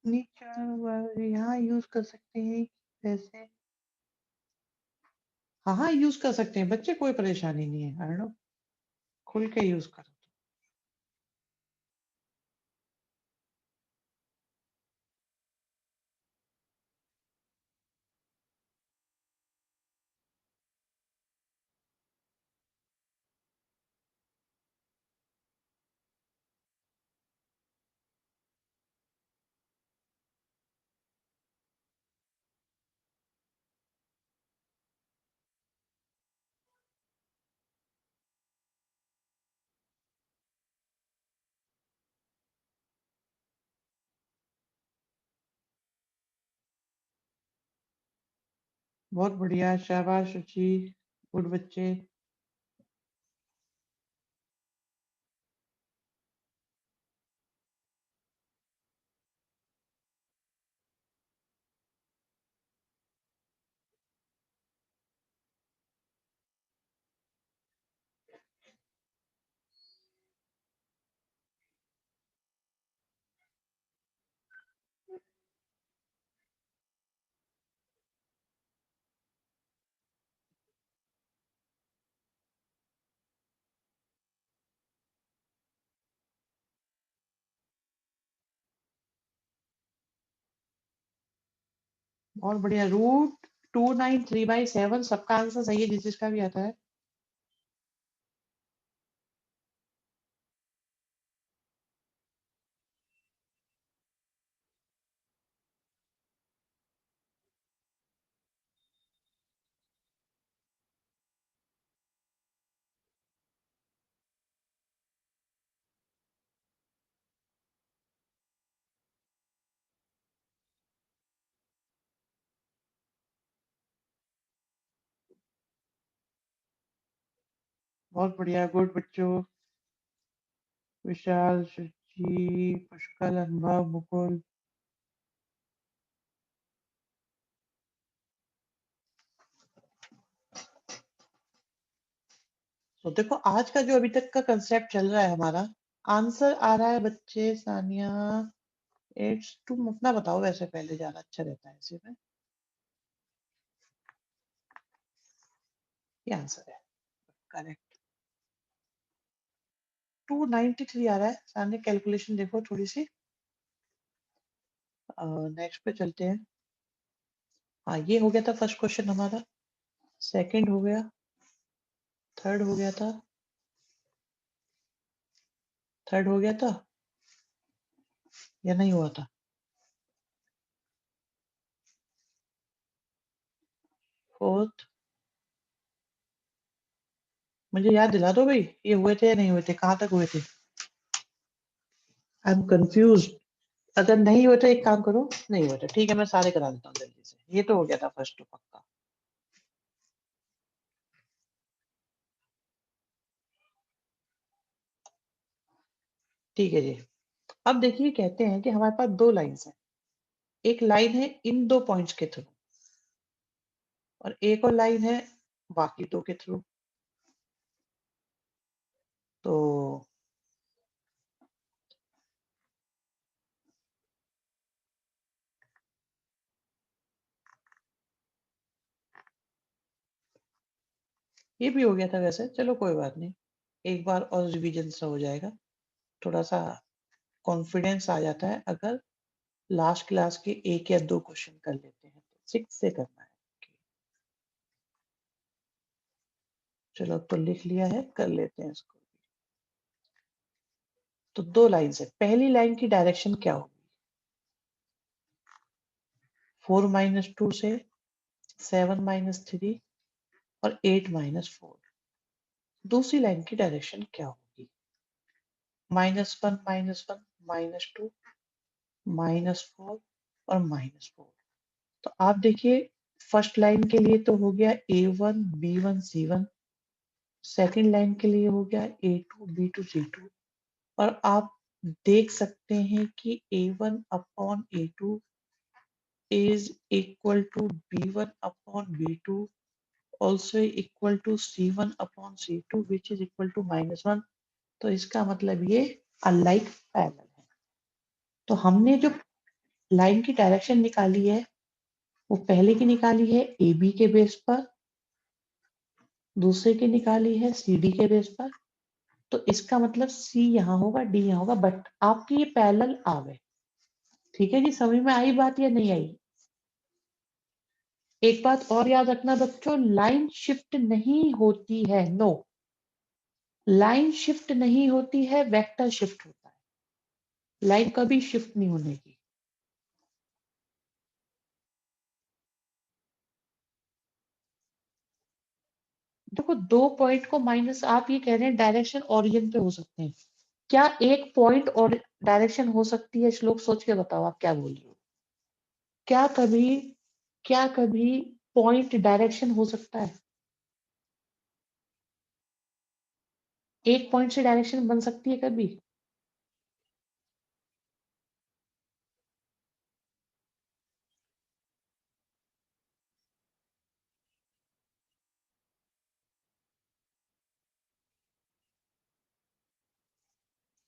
नीचे यहाँ यूज कर सकते हैं जैसे, हाँ हाँ यूज कर सकते हैं बच्चे, कोई परेशानी नहीं है, आई नो, खुल के यूज करो। बहुत बढ़िया, शाबाश रुचि, गुड बच्चे। बहुत बढ़िया, रूट 293/7 सबका आंसर सही है, जिस जिसका भी आता है। बहुत बढ़िया, गुड बच्चों। विशाल, सुची, पुष्कल, अनुभव, मुकुल। तो देखो आज का जो अभी तक का कंसेप्ट चल रहा है हमारा, आंसर आ रहा है बच्चे, सानिया, इट्स, तुम अपना बताओ, वैसे पहले ज्यादा अच्छा रहता है इसी में। ये आंसर है करेक्ट, 293 आ रहा है। सामने कैलकुलेशन देखो थोड़ी सी। नेक्स्ट पे चलते हैं। हाँ, ये हो गया था फर्स्ट क्वेश्चन हमारा। सेकंड हो गया, थर्ड हो गया था, थर्ड हो गया था या नहीं हुआ था? फोर्थ, मुझे याद दिला दो भाई, ये हुए थे या नहीं हुए थे, कहाँ तक हुए थे? I am confuse. अगर नहीं हुए तो एक काम करो, नहीं हुए तो ठीक है, मैं सारे करा देता हूँ जल्दी से। ये तो हो गया था फर्स्ट तो पक्का। ठीक है जी। अब देखिए कहते हैं कि हमारे पास दो लाइंस हैं, एक लाइन है इन दो पॉइंट्स के थ्रू और एक और लाइन है बाकी दो के थ्रू। तो ये भी हो गया था वैसे, चलो कोई बात नहीं, एक बार और रिवीजन सा हो जाएगा, थोड़ा सा कॉन्फिडेंस आ जाता है अगर लास्ट क्लास के एक या दो क्वेश्चन कर लेते हैं तो 6 से करना है। चलो अब तो लिख लिया है, कर लेते हैं इसको। तो दो लाइन है, पहली लाइन की डायरेक्शन क्या होगी? 4 - 2 से 7 - 3 और 8 - 4। दूसरी लाइन की डायरेक्शन क्या होगी? -1 -1 -2 -4 और -4। तो आप देखिए फर्स्ट लाइन के लिए तो हो गया A1 B1 C1, second line के लिए हो गया A2 B2 C2, और आप देख सकते हैं कि A1 upon A2 is equal to B1 upon B2 also equal to C1 upon C2 which is equal to -1। तो इसका मतलब ये अनलाइक पैरेलल है। तो हमने जो लाइन की डायरेक्शन निकाली है वो पहले की निकाली है ए बी के बेस पर, दूसरे की निकाली है सी डी के बेस पर। तो इसका मतलब सी यहाँ होगा डी यहाँ होगा, बट आपकी ये पैरेलल आ गए। ठीक है जी, समझ में आई बात या नहीं आई? एक बात और याद रखना बच्चों, लाइन शिफ्ट नहीं होती है, नो, लाइन शिफ्ट नहीं होती है, वेक्टर शिफ्ट होता है, लाइन कभी शिफ्ट नहीं होने की। देखो दो पॉइंट को माइनस, आप ये कह रहे हैं डायरेक्शन ओरिजिन पे हो सकते हैं, क्या एक पॉइंट और डायरेक्शन हो सकती है? श्लोक सोच के बताओ आप क्या बोल रही हो। क्या कभी, क्या कभी पॉइंट डायरेक्शन हो सकता है? एक पॉइंट से डायरेक्शन बन सकती है कभी?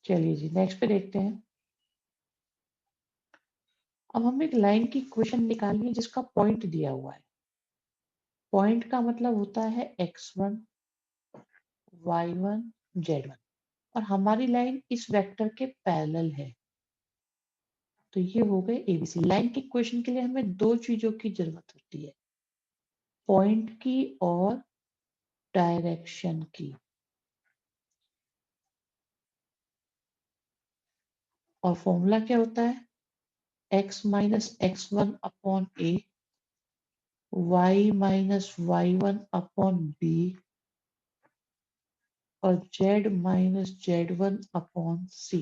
चलिए जी नेक्स्ट पे देखते हैं। अब हम एक लाइन की इक्वेशन निकालिए जिसका पॉइंट दिया हुआ है। पॉइंट का मतलब होता है x1 y1 z1, और हमारी लाइन इस वेक्टर के पैरेलल है। तो ये हो गए एबीसी। लाइन की इक्वेशन के लिए हमें दो चीजों की जरूरत होती है, पॉइंट की और डायरेक्शन की। और फॉर्मूला क्या होता है? x - x1 upon a, y - y1 upon b और z - z1 अपॉन c।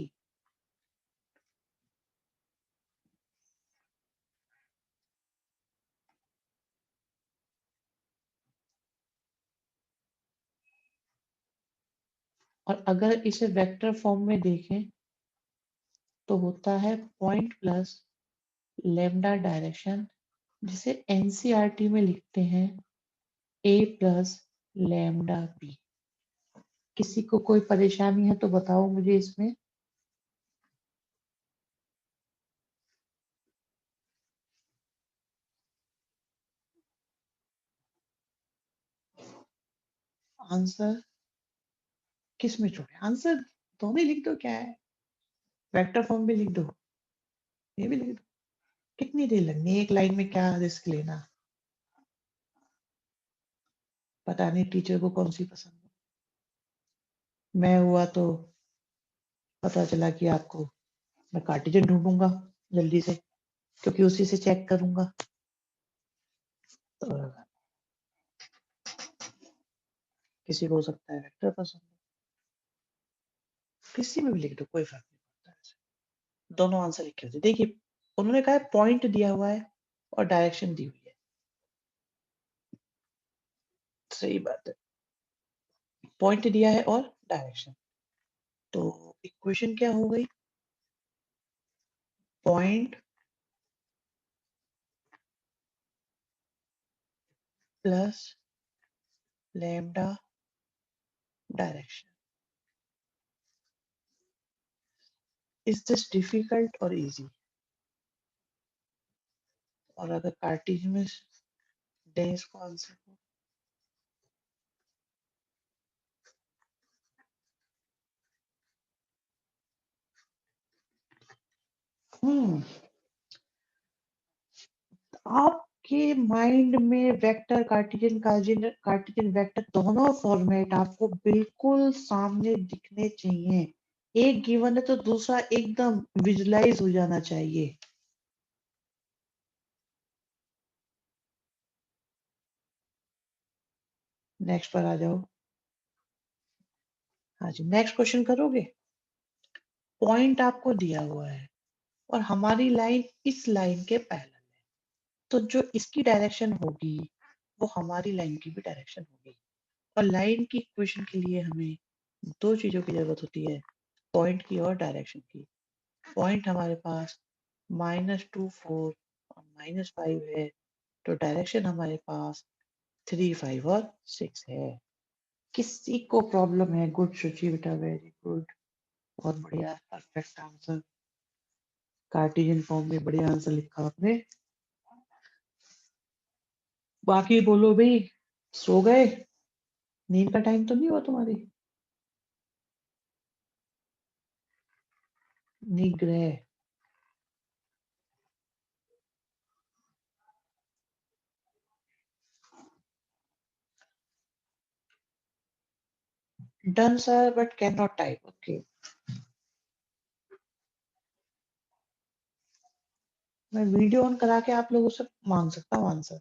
और अगर इसे वेक्टर फॉर्म में देखें तो होता है पॉइंट प्लस लेमडा डायरेक्शन, जिसे एनसीईआरटी में लिखते हैं a प्लस लेमडा बी। किसी को कोई परेशानी है तो बताओ मुझे इसमें। आंसर किस में छोड़े? आंसर दोनों ही लिख दो, क्या है, वेक्टर फॉर्म भी लिख दो, ये भी लिख दो। कितनी देर लगनी है एक लाइन में, क्या रिस्क लेना। पता नहीं टीचर को कौन सी पसंद है। मैं हुआ तो पता चला कि आपको मैं कार्टेशियन ढूंढूंगा जल्दी से, क्योंकि उसी से चेक करूंगा। तो किसी को हो सकता है वेक्टर पसंद, किसी में भी लिख दो, कोई फर्क नहीं पड़ता है। दोनों आंसर लिखे होते। देखिए उन्होंने कहा है पॉइंट दिया हुआ है और डायरेक्शन दी हुई है। सही बात है, पॉइंट दिया है और डायरेक्शन। तो इक्वेशन क्या हो गई? Point plus lambda direction. Is this difficult और इजी? और अगर कार्टेशियन में दें इसको आंसर को, आपके माइंड में वेक्टर कार्टेशियन कार्टेशियन वेक्टर दोनों फॉर्मेट आपको बिल्कुल सामने दिखने चाहिए। एक गिवन है तो दूसरा एकदम विजुलाइज हो जाना चाहिए। नेक्स्ट पर आ जाओ। हाँ जी, नेक्स्ट क्वेश्चन करोगे। पॉइंट आपको दिया हुआ है और हमारी लाइन इस लाइन के पैरेलल है, तो जो इसकी डायरेक्शन होगी वो हमारी लाइन की भी डायरेक्शन होगी। और लाइन की इक्वेशन के लिए हमें दो चीजों की जरूरत होती है, पॉइंट की और डायरेक्शन की। पॉइंट हमारे पास -2 4 और -5 है, तो डायरेक्शन हमारे पास 3 5 और 6 है। किसी को प्रॉब्लम है? गुड सुची बेटा, वेरी गुड, बहुत बढ़िया, परफेक्ट आंसर। कार्टेशियन फॉर्म में बढ़िया आंसर लिखा आपने। बाकी बोलो भाई, सो गए? नींद का टाइम तो नहीं हुआ तुम्हारी? निग्रह। Done sir but can not type. Okay, मैं वीडियो ऑन करा के आप लोगों से मांग सकता हूँ आंसर।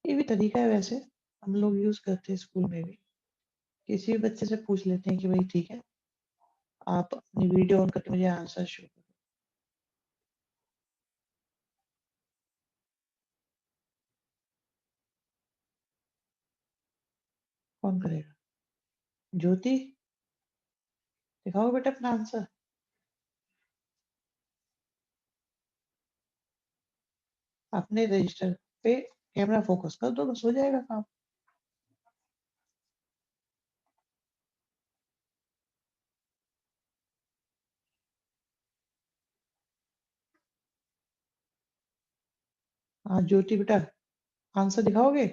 ये भी तरीका है वैसे, हम लोग यूज करते हैं स्कूल में भी। किसी भी बच्चे से पूछ लेते हैं कि भाई ठीक है, आप अपनी वीडियो ऑन करके मुझे आंसर शो करो। कौन करेगा? ज्योति, दिखाओ बेटा अपना आंसर। अपने रजिस्टर पे कैमरा फोकस कर दो, बस हो जाएगा काम। हाँ ज्योति बेटा, आंसर दिखाओगे?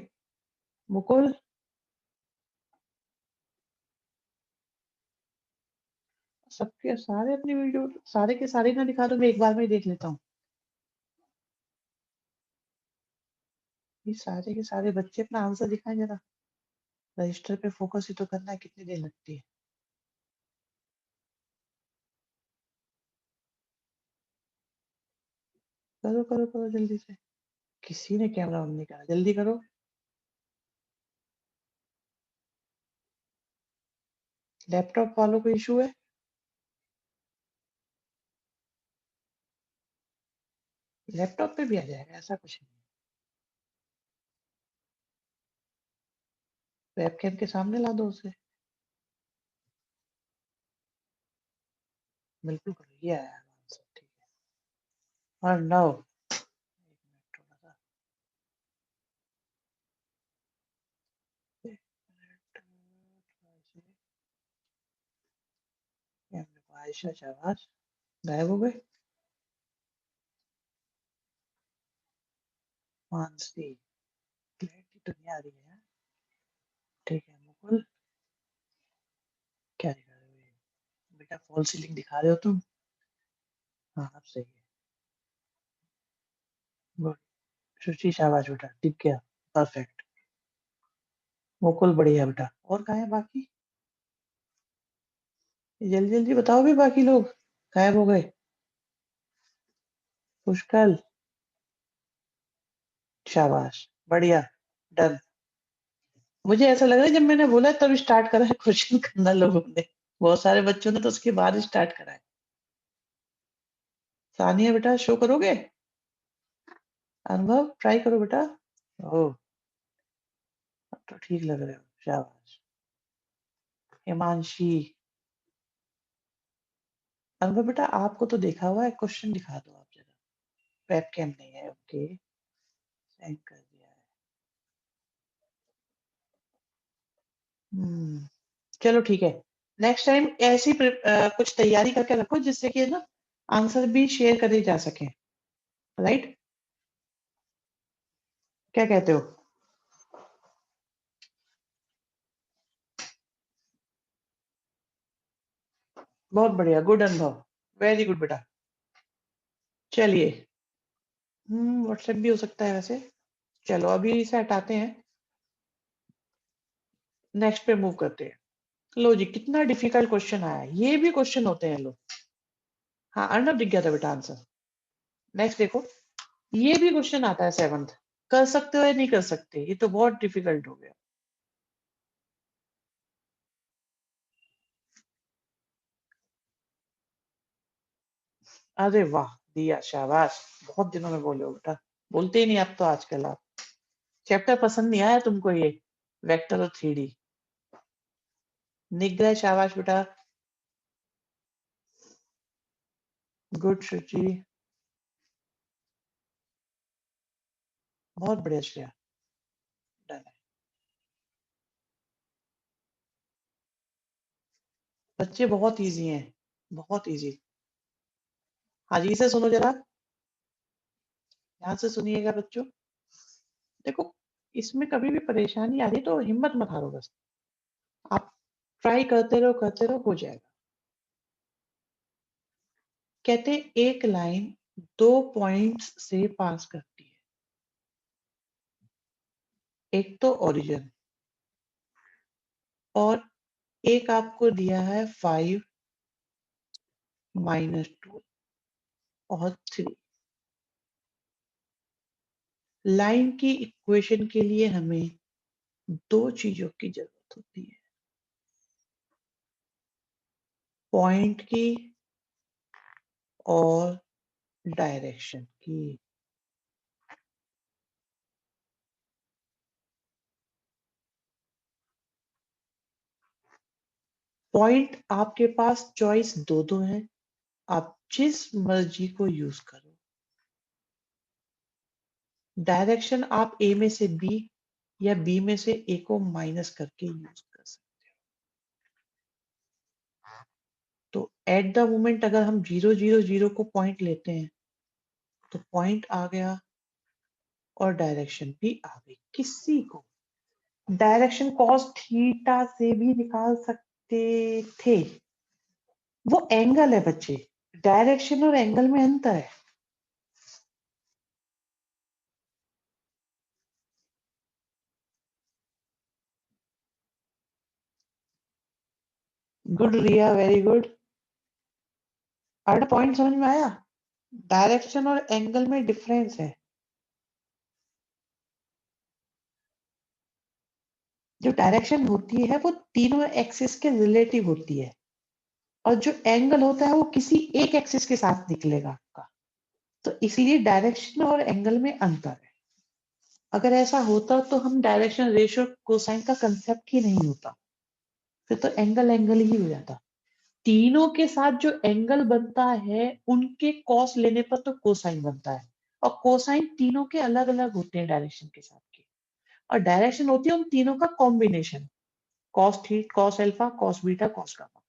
मुकुल, सबके सारे अपनी वीडियो, सारे के सारे ना दिखा दो, मैं एक बार में ही देख लेता हूँ। ये सारे के सारे बच्चे अपना आंसर दिखाएं जरा। रजिस्टर पे फोकस ही तो करना है, कितनी देर लगती है। करो करो करो जल्दी से। किसी ने कैमरा ऑन नहीं करा, जल्दी करो। लैपटॉप वालों को इशू है? लैपटॉप पे भी आ जाएगा, ऐसा कुछ नहीं। वेबकैम के सामने ला दो उसे। बिल्कुल करो, ये आया आंसर, ठीक है। और नाउ थोड़ा सा, एक मिनट, थोड़ा सा, ये हमने को आयशा शाबाश, गायब हो गए। मानसी, क्लैरिटी तो नहीं आ रही है यार। ठीक है मुकुल, क्या दिखा रहे हो ये? बेटा फॉल सीलिंग दिखा रहे हो तुम? हाँ अब सही है, गुड। सुची शाबाश बेटा, टिक गया, परफेक्ट। मुकुल बढ़िया बेटा, और कहाँ है बाकी? जल्दी जल्दी बताओ भी, बाकी लोग गायब हो गए। पुष्कल, शाबाश, बढ़िया, डन। मुझे ऐसा लग रहा है जब मैंने बोला तब स्टार्ट करा है क्वेश्चन करना लोगों ने। बहुत सारे बच्चों ने तो उसके बाद स्टार्ट करा है। सानिया बेटा शो करोगे? अनुभव ट्राई करो बेटा। ओह, अब तो ठीक लग रहे हो, शाबाश। हिमांशी, अनुभव बेटा आपको तो देखा हुआ है, क्वेश्चन दिखा दो आप जरा। वेबकैम नहीं है, ओके, सेंड कर दिया है। चलो ठीक है। नेक्स्ट टाइम ऐसी कुछ तैयारी करके रखो जिससे कि ना आंसर भी शेयर करे जा सके, राइट? क्या कहते हो? बहुत बढ़िया, गुड अनुभव, वेरी गुड बेटा। चलिए, व्हाट्सएप भी हो सकता है वैसे। चलो अभी इसे हटाते हैं, नेक्स्ट पे मूव करते हैं। लो जी, कितना डिफिकल्ट क्वेश्चन आया है। ये भी क्वेश्चन होते हैं लो। हाँ, अर्णव दिख गया था बेटा आंसर। नेक्स्ट देखो, ये भी क्वेश्चन आता है 7th। कर सकते हो या नहीं कर सकते? ये तो बहुत डिफिकल्ट हो गया। अरे वाह, दिया, शाबाश। बहुत दिनों में बोले हो बेटा, बोलते ही नहीं आप तो आजकल। आप चैप्टर पसंद नहीं आया तुमको ये, वेक्टर और 3D? निग्रह, शाबाश बेटा, गुड शुचि, बहुत बढ़िया श्रेया, डन है। बच्चे बहुत इजी हैं, बहुत इजी। हाँ जी, इसे सुनो जरा, ध्यान से सुनिएगा बच्चों। देखो, इसमें कभी भी परेशानी आ रही तो हिम्मत मत हारो, बस आप ट्राई करते रहो, हो जाएगा। कहते हैं, एक लाइन 2 पॉइंट्स से पास करती है। एक तो ओरिजिन, और एक आपको दिया है 5 -2 और 3। लाइन की इक्वेशन के लिए हमें 2 चीजों की जरूरत होती है, पॉइंट की और डायरेक्शन की। पॉइंट आपके पास चॉइस दो है, आप जिस मर्जी को यूज करो। डायरेक्शन आप ए में से बी या बी में से ए को माइनस करके यूज कर सकते हो। तो एट द मोमेंट अगर हम 0 0 0 को पॉइंट लेते हैं तो पॉइंट आ गया और डायरेक्शन भी आ गई। किसी को डायरेक्शन कॉस थीटा से भी निकाल सकते थे। वो एंगल है बच्चे, डायरेक्शन और एंगल में अंतर है। गुड रिया, वेरी गुड। पॉइंट समझ में आया? डायरेक्शन और एंगल में डिफरेंस है। जो डायरेक्शन होती है वो तीनों एक्सिस के रिलेटिव होती है, और जो एंगल होता है वो किसी एक एक्सिस के साथ निकलेगा आपका। तो इसलिए डायरेक्शन और एंगल में अंतर है। अगर ऐसा होता तो हम डायरेक्शन रेशियो कोसाइन का कंसेप्ट ही नहीं होता, फिर तो एंगल एंगल ही हो जाता। तीनों के साथ जो एंगल बनता है उनके कॉस लेने पर तो कोसाइन बनता है, और कोसाइन तीनों के अलग अलग होते हैं डायरेक्शन के साथ के। और डायरेक्शन होती है उन तीनों का कॉम्बिनेशन, कॉस थी, cos alpha, cos beta, cos gamma.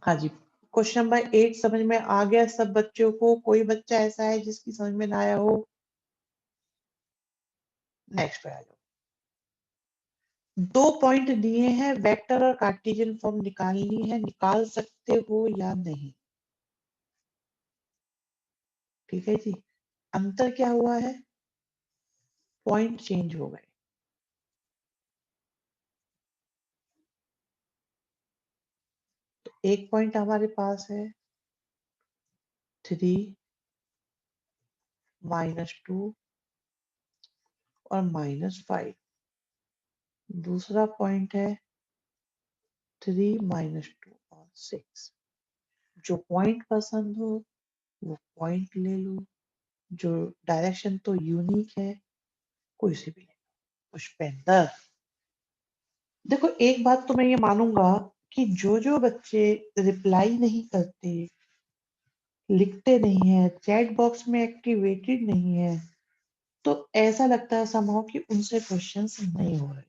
हाँ जी, क्वेश्चन नंबर 8 समझ में आ गया सब बच्चों को? कोई बच्चा ऐसा है जिसकी समझ में ना आया हो? नेक्स्ट पे आ जाओ। 2 पॉइंट दिए हैं, वेक्टर और कार्टेशियन फॉर्म निकालनी है, निकाल सकते हो या नहीं? ठीक है जी। अंतर क्या हुआ है? पॉइंट चेंज हो गए। एक पॉइंट हमारे पास है 3 -2 और -5। दूसरा पॉइंट है 3 -2 और 6। जो पॉइंट पसंद हो वो पॉइंट ले लो, जो डायरेक्शन तो यूनिक है कोई से भी ले लो। पुष्पेंद्र, देखो एक बात तो मैं ये मानूंगा कि जो बच्चे रिप्लाई नहीं करते, लिखते नहीं है, चैट बॉक्स में एक्टिवेटेड नहीं है, तो ऐसा लगता है समहाउ कि उनसे क्वेश्चंस नहीं हो रहे।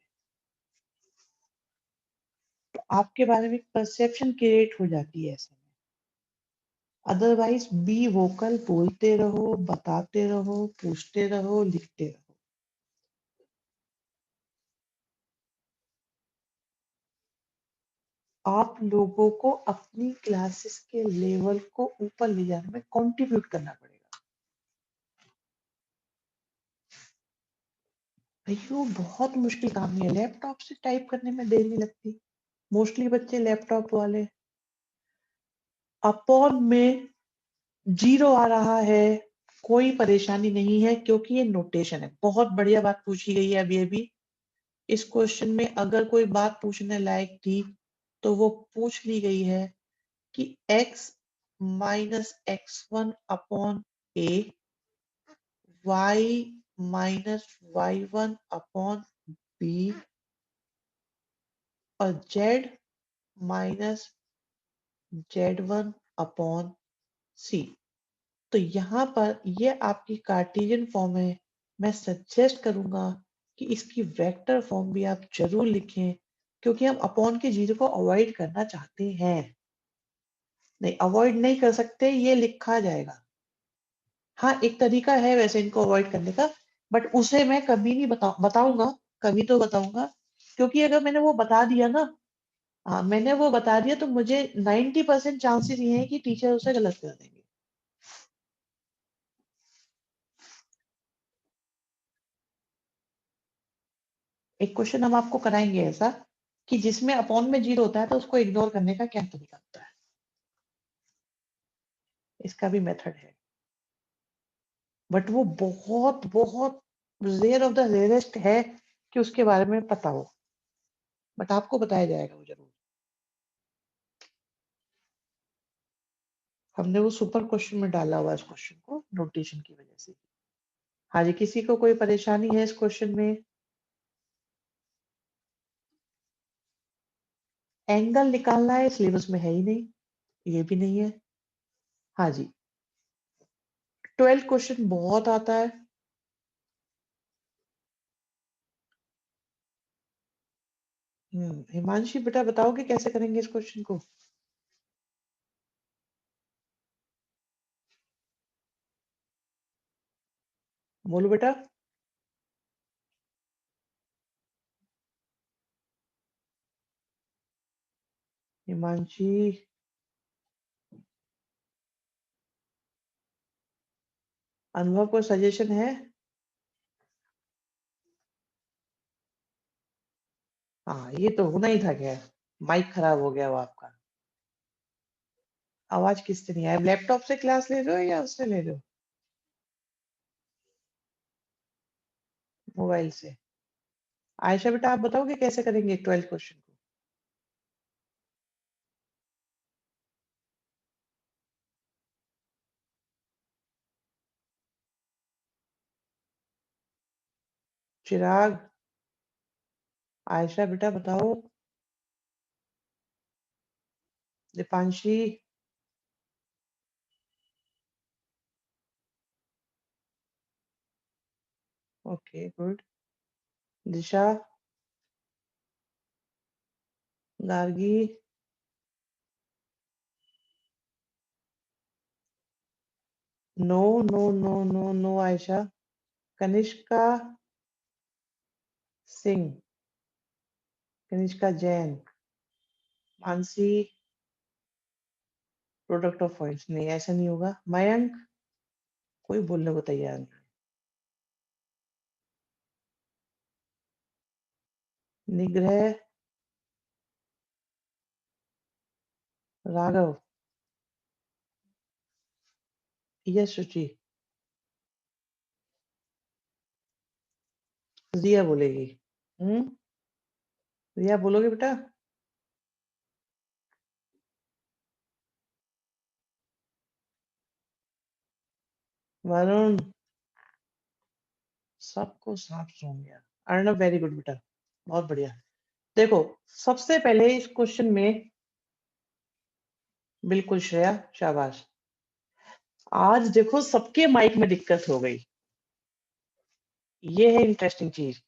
तो आपके बारे में एक परसेप्शन क्रिएट हो जाती है ऐसे में। अदरवाइज बी वोकल, बोलते रहो, बताते रहो, पूछते रहो, लिखते रहो। आप लोगों को अपनी क्लासेस के लेवल को ऊपर ले जाने में कंट्रीब्यूट करना पड़ेगा। भैया बहुत मुश्किल काम नहीं है, लैपटॉप से टाइप करने में देर नहीं लगती। मोस्टली बच्चे लैपटॉप वाले अपॉन में 0 आ रहा है, कोई परेशानी नहीं है क्योंकि ये नोटेशन है। बहुत बढ़िया बात पूछी गई है अभी। इस क्वेश्चन में अगर कोई बात पूछने लायक थी तो वो पूछ ली गई है कि x minus x1 upon a, y minus y1 upon b और z minus z1 upon c। तो यहाँ पर ये आपकी कार्टेशियन फॉर्म है। मैं सजेस्ट करूंगा कि इसकी वेक्टर फॉर्म भी आप जरूर लिखें क्योंकि हम अपॉन के जीरो को अवॉइड करना चाहते हैं। नहीं, अवॉइड नहीं कर सकते, ये लिखा जाएगा। हाँ, एक तरीका है वैसे इनको अवॉइड करने का, बट उसे मैं कभी नहीं बताऊंगा। कभी तो बताऊंगा क्योंकि अगर मैंने वो बता दिया ना, हाँ मैंने वो बता दिया तो मुझे 90% चांसेस ये हैं कि टीचर उसे गलत कर देंगे। एक क्वेश्चन हम आपको कराएंगे ऐसा कि जिसमें अपॉन में जीरो होता है तो उसको इग्नोर करने का क्या तरीका होता है। इसका भी मेथड है, बट वो बहुत बहुत रेयर ऑफ द रेयरेस्ट है कि उसके बारे में पता हो, बट आपको बताया जाएगा वो जरूर। हमने वो सुपर क्वेश्चन में डाला हुआ इस क्वेश्चन को नोटेशन की वजह से। हाँ जी, किसी को कोई परेशानी है इस क्वेश्चन में? एंगल निकालना है, सिलेबस में है ही नहीं, ये भी नहीं है। हाँ जी, 12 क्वेश्चन बहुत आता है। हिमांशी बेटा बताओगे कैसे करेंगे इस क्वेश्चन को? बोलो बेटा। हिमांशी, अनुभव को सजेशन है? हाँ, ये तो होना ही था। क्या माइक खराब हो गया वो आपका? आवाज किससे नहीं आया? लैपटॉप से क्लास ले रहे हो या उससे ले रहे हो? मोबाइल से? आयशा बेटा आप बताओगे कैसे करेंगे 12 क्वेश्चन को? चिराग, आयशा बेटा बताओ। Deepanshi, okay good. Disha, Gargi, no no no no no Ayesha. Kanishka Singh, Kanishka Jain, Mansi, product of points नहीं, ऐसा नहीं होगा। मयंक, कोई बोलने को तैयार नहीं। निग्रह, राघव, यस सुचि, रिया बोलेगी। रिया बोलोगे बेटा? वरुण, सबको सांप सूंघ गया। अर्णव, वेरी गुड बेटा, बहुत बढ़िया। देखो, सबसे पहले इस क्वेश्चन में, बिल्कुल श्रेया, शाबाश। आज देखो सबके माइक में दिक्कत हो गई, ये है इंटरेस्टिंग चीज।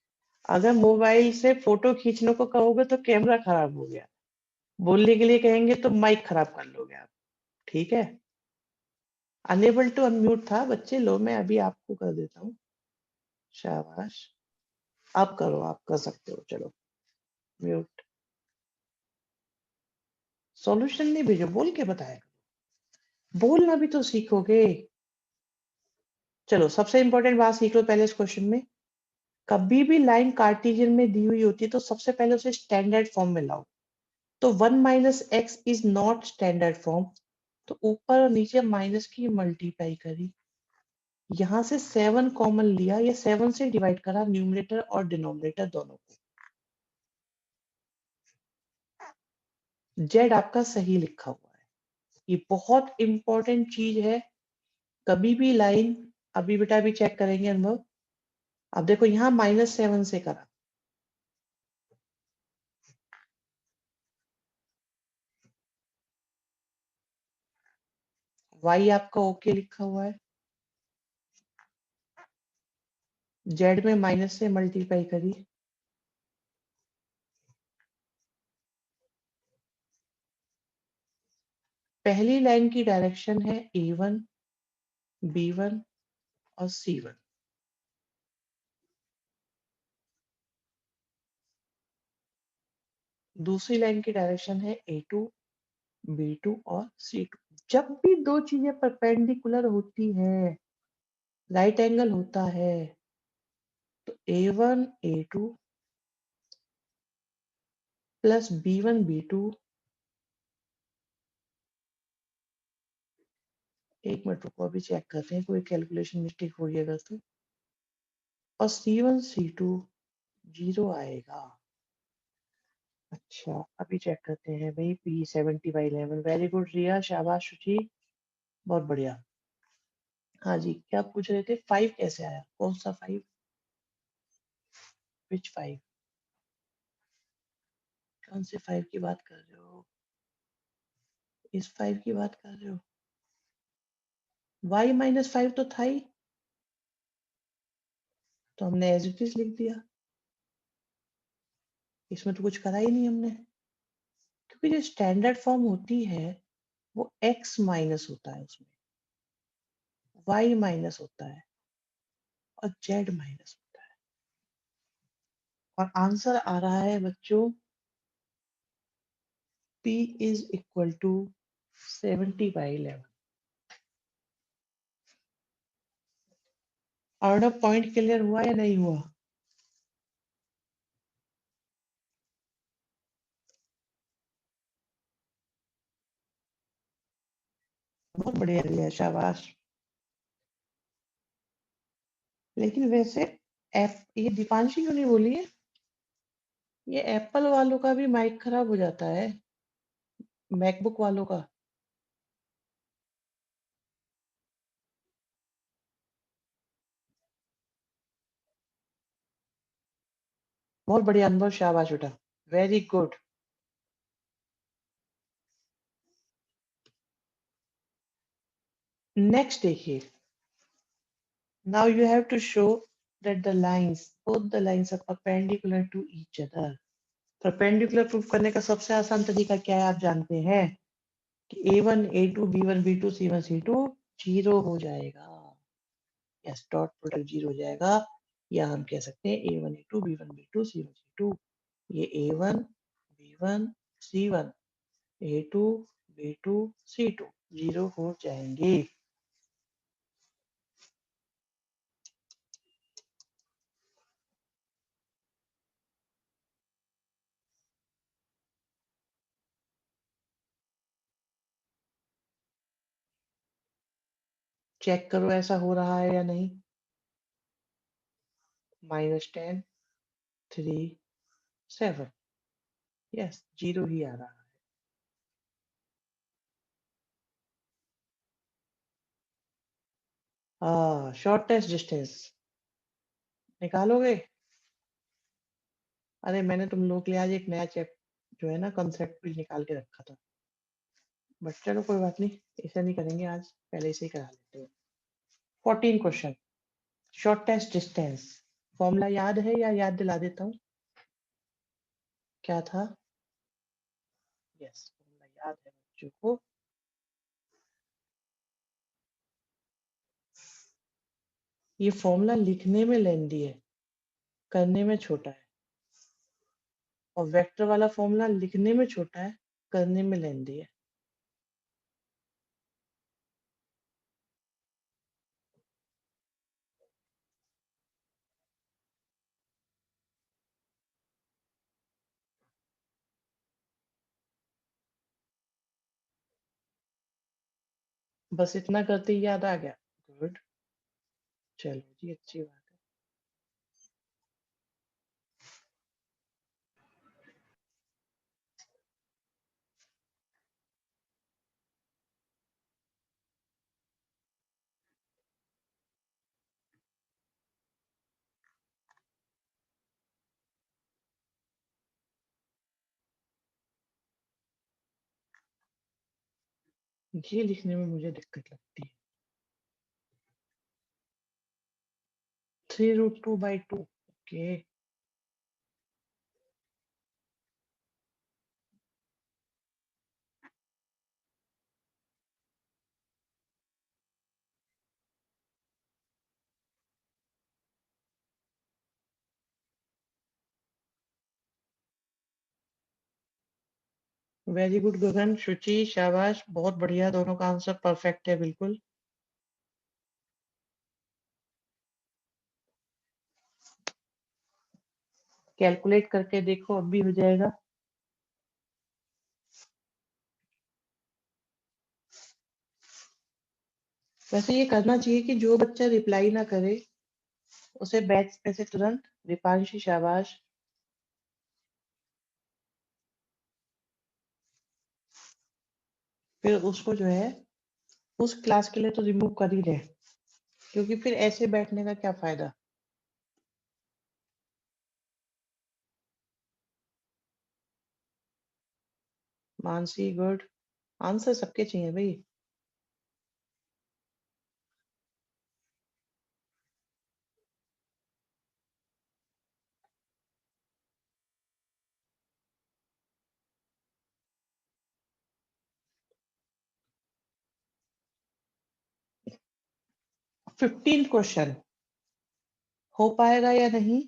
अगर मोबाइल से फोटो खींचने को कहोगे तो कैमरा खराब हो गया, बोलने के लिए कहेंगे तो माइक खराब कर लोगे आप। ठीक है, अनेबल टू अनम्यूट था बच्चे, लो मैं अभी आपको कर देता हूँ। शाबाश, आप करो, आप कर सकते हो, चलो म्यूट। सॉल्यूशन नहीं भेजो, बोल के बताया, बोलना भी तो सीखोगे। चलो, सबसे इंपॉर्टेंट बात सीख लो पहले इस क्वेश्चन में। कभी भी लाइन कार्टेशियन में दी हुई होती है तो सबसे पहले उसे स्टैंडर्ड फॉर्म में लाओ। तो 1 - x is not standard form, तो ऊपर और नीचे माइनस की मल्टीप्लाई करी, यहां से 7 कॉमन लिया, ये 7 से डिवाइड करा न्यूमरेटर और डिनोमिनेटर दोनों को। जेड आपका सही लिखा हुआ है, ये बहुत इंपॉर्टेंट चीज है। कभी भी लाइन, अभी बेटा अभी चेक करेंगे अनुभव। अब देखो यहाँ -7 से करा, y आपका ओके लिखा हुआ है, जेड में माइनस से मल्टीप्लाई करी, पहली लाइन की डायरेक्शन है A1, B1 और C1। दूसरी लाइन की डायरेक्शन है A2, B2 और C2। जब भी दो चीजें परपेंडिकुलर होती है, राइट एंगल होता है, तो A1 A2 plus B1 B2, एक मिनट रुको अभी चेक करते हैं कोई कैलकुलेशन मिस्टेक हो गया तो, और C1 C2 0 आएगा। अच्छा, अभी चेक करते हैं भाई, P70/11, वेरी गुड रिया, शाबाश शुचि, बहुत बढ़िया। हाँ जी, क्या पूछ रहे थे? 5 कैसे आया? कौन सा 5? विच 5? कौन से 5 की बात कर रहे हो? इस 5 की बात कर रहे हो? y-5 तो था ही, तो हमने एज इट इज लिख दिया, इसमें तो कुछ करा ही नहीं हमने, क्योंकि जो स्टैंडर्ड फॉर्म होती है वो x माइनस होता है, उसमें y माइनस होता है और z माइनस होता है। और आंसर आ रहा है बच्चों, p is equal to 70/11। Arnav, point clear हुआ या नहीं हुआ? बहुत बढ़िया रिया, शाबाश। लेकिन वैसे ये दीपांशी क्यों नहीं बोली है? ये एप्पल वालों का भी माइक खराब हो जाता है, मैकबुक वालों का। बहुत बढ़िया अनुभव, शाबाश बेटा, वेरी गुड। नेक्स्ट देखिए, now you have to show that the lines, both the lines are perpendicular to each other. Perpendicular proof करने का सबसे आसान तरीका क्या है आप जानते हैं? कि A1 A2 B1 B2 C1 C2 zero हो जाएगा, यस, डॉट प्रोडक्ट जीरो हो जाएगा, या हम कह सकते हैं A1 A2 B1 B2 C1 C2, ये A1 B1 C1 A2 B2 C2 zero हो जाएंगे। चेक करो ऐसा हो रहा है या नहीं। -10, 3, 7, यस 0 ही आ रहा है। शॉर्टेस्ट डिस्टेंस निकालोगे? अरे मैंने तुम लोग के लिए आज एक नया चैप जो है ना कंसेप्ट भी निकाल के रखा था, बट चलो कोई बात नहीं, ऐसा नहीं करेंगे आज, पहले इसे ही करा लेते हैं। 14 क्वेश्चन, शॉर्टेस्ट डिस्टेंस फॉर्मूला याद है या याद दिला देता हूँ? क्या था? यस फॉर्मूला याद है बच्चों को। ये फॉर्मूला लिखने में लेंदी है, करने में छोटा है, और वेक्टर वाला फॉर्मूला लिखने में छोटा है, करने में लेंदी है। बस इतना करते ही याद आ गया, गुड, चलो जी अच्छी बात है। ये लिखने में मुझे दिक्कत लगती है। 3√2/2, ओके। वेरी गुड गगन, शुचि, शाबाश, बहुत बढ़िया, दोनों का आंसर परफेक्ट है बिल्कुल। कैलकुलेट करके देखो, अब भी हो जाएगा। वैसे ये करना चाहिए कि जो बच्चा रिप्लाई ना करे उसे बैच में से तुरंत, दीपांशी शाबाश, फिर उसको जो है उस क्लास के लिए तो रिमूव कर ही दे, क्योंकि फिर ऐसे बैठने का क्या फायदा। मानसी गुड, आंसर सबके चाहिए भाई। फिफ्टीन क्वेश्चन हो पाएगा या नहीं?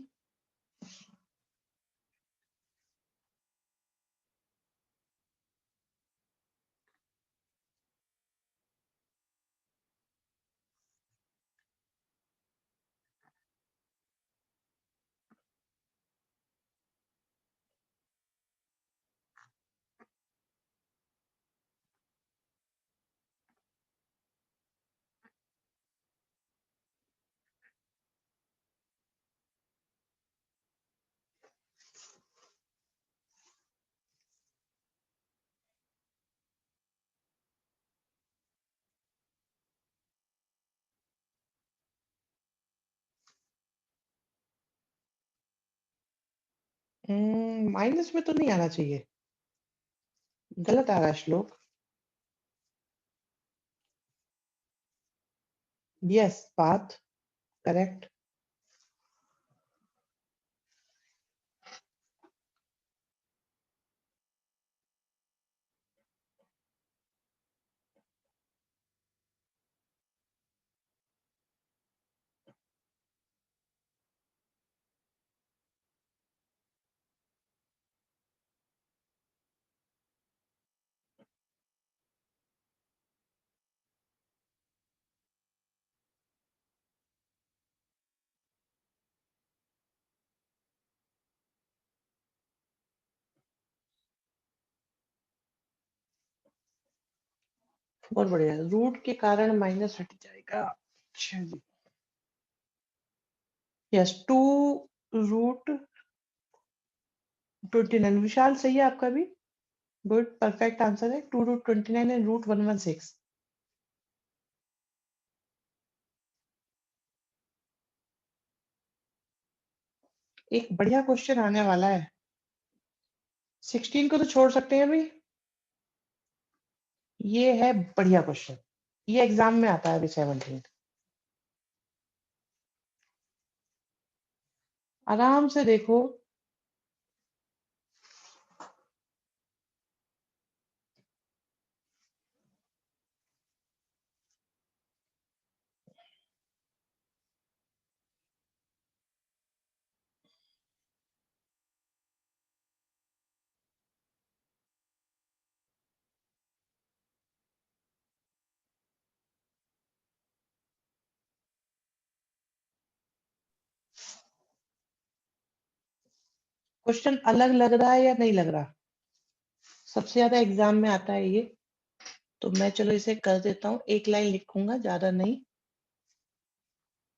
माइनस में तो नहीं आना चाहिए, गलत आ रहा है श्लोक। Yes path correct.
बहुत बढ़िया, रूट के कारण माइनस हट जाएगा। अच्छा जी, यस, 2√29। विशाल सही है आपका भी, गुड, परफेक्ट आंसर है, 2√29 एंड √116। एक बढ़िया क्वेश्चन आने वाला है। 16 को तो छोड़ सकते हैं भाई, ये है बढ़िया क्वेश्चन, ये एग्जाम में आता है अभी 17। आराम से देखो। क्वेश्चन अलग लग रहा है या नहीं लग रहा? सबसे ज्यादा एग्जाम में आता है ये, तो मैं चलो इसे कर देता हूँ, एक लाइन लिखूंगा, ज्यादा नहीं।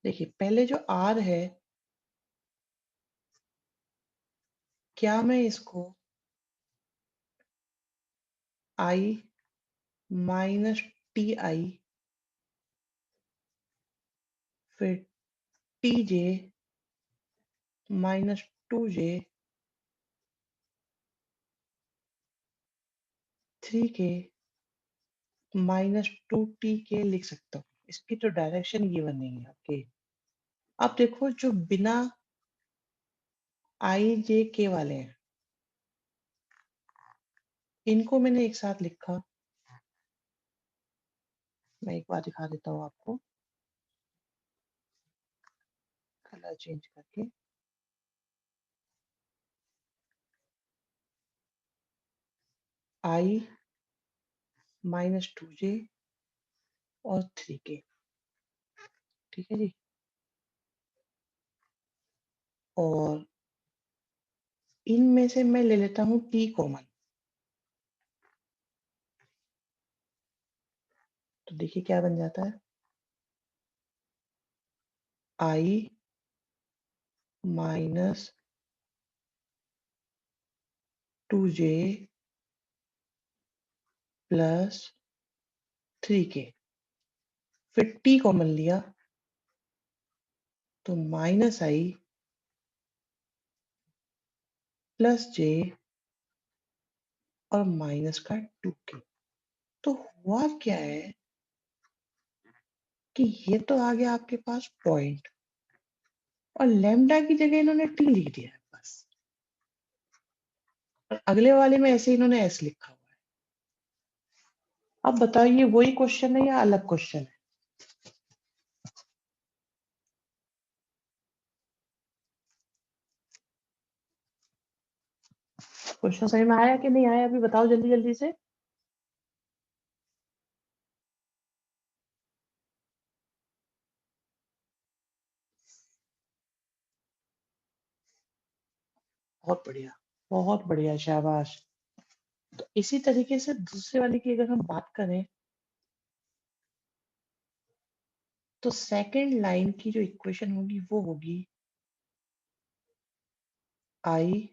देखिए, पहले जो आर है, क्या मैं इसको आई माइनस टी आई फिर टी जे -2j 3k -2tk लिख सकता हूँ। इसकी तो डायरेक्शन ये बनेगी आपके। अब देखो, जो बिना आई जे के वाले हैं, इनको मैंने एक साथ लिखा। मैं एक बार दिखा देता हूँ आपको, कलर चेंज करके। आई -2j और 3k, ठीक है जी। और इनमें से मैं ले लेता हूँ t कॉमन, तो देखिए क्या बन जाता है, आई -2j प्लस 3k, फिर t कॉमन लिया तो -i प्लस j और माइनस का 2k। तो हुआ क्या है कि ये तो आ गया आपके पास पॉइंट, और लैम्डा की जगह इन्होंने टी लिख दिया है बस, और अगले वाले में ऐसे इन्होंने एस लिखा हुआ है। अब बताओ, ये वही क्वेश्चन है या अलग क्वेश्चन है? क्वेश्चन समझ में आया कि नहीं आया, अभी बताओ जल्दी जल्दी से। बहुत बढ़िया, बहुत बढ़िया, शाबाश। तो इसी तरीके से दूसरे वाले की अगर हम बात करें, तो सेकंड लाइन की जो इक्वेशन होगी वो होगी आई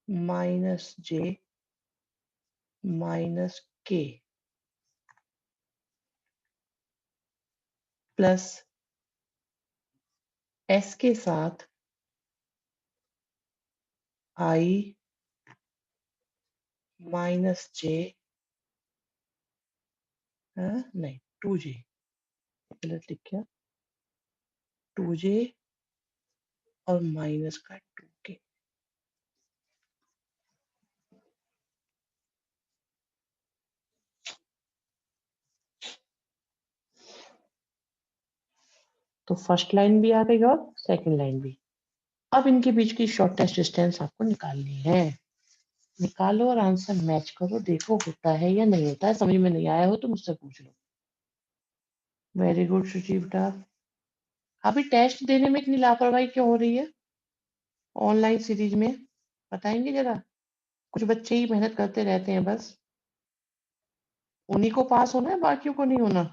-j -k प्लस s के साथ आई -j, नहीं 2j, गलत लिख गया, 2j और माइनस का 2k। तो फर्स्ट लाइन भी आ गई और सेकंड लाइन भी। अब इनके बीच की शॉर्टेस्ट डिस्टेंस आपको निकालनी है। निकालो और आंसर मैच करो, देखो होता है या नहीं होता है। समझ में नहीं आया हो तो मुझसे पूछ लो। Very good सुजीवटा। अभी टेस्ट देने में इतनी लापरवाही क्यों हो रही है ऑनलाइन सीरीज में, बताएंगे जरा? कुछ बच्चे ही मेहनत करते रहते हैं बस। उन्हीं को पास होना है, बाकियों को नहीं होना।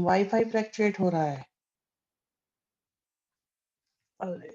वाईफाई फ्लक्चुएट हो रहा है। अरे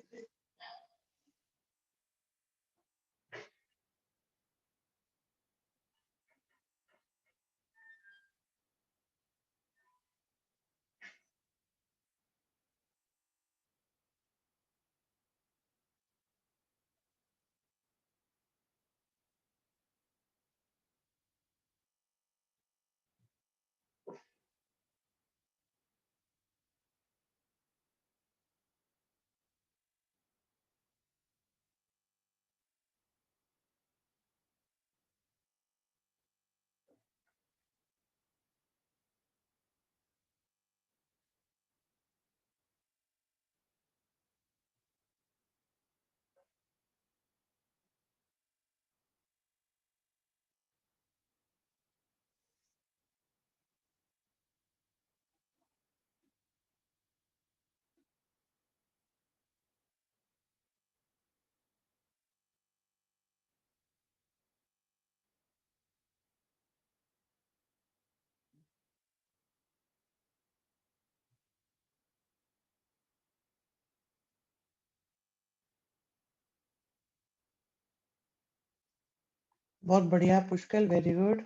बहुत बढ़िया Pushkal, very good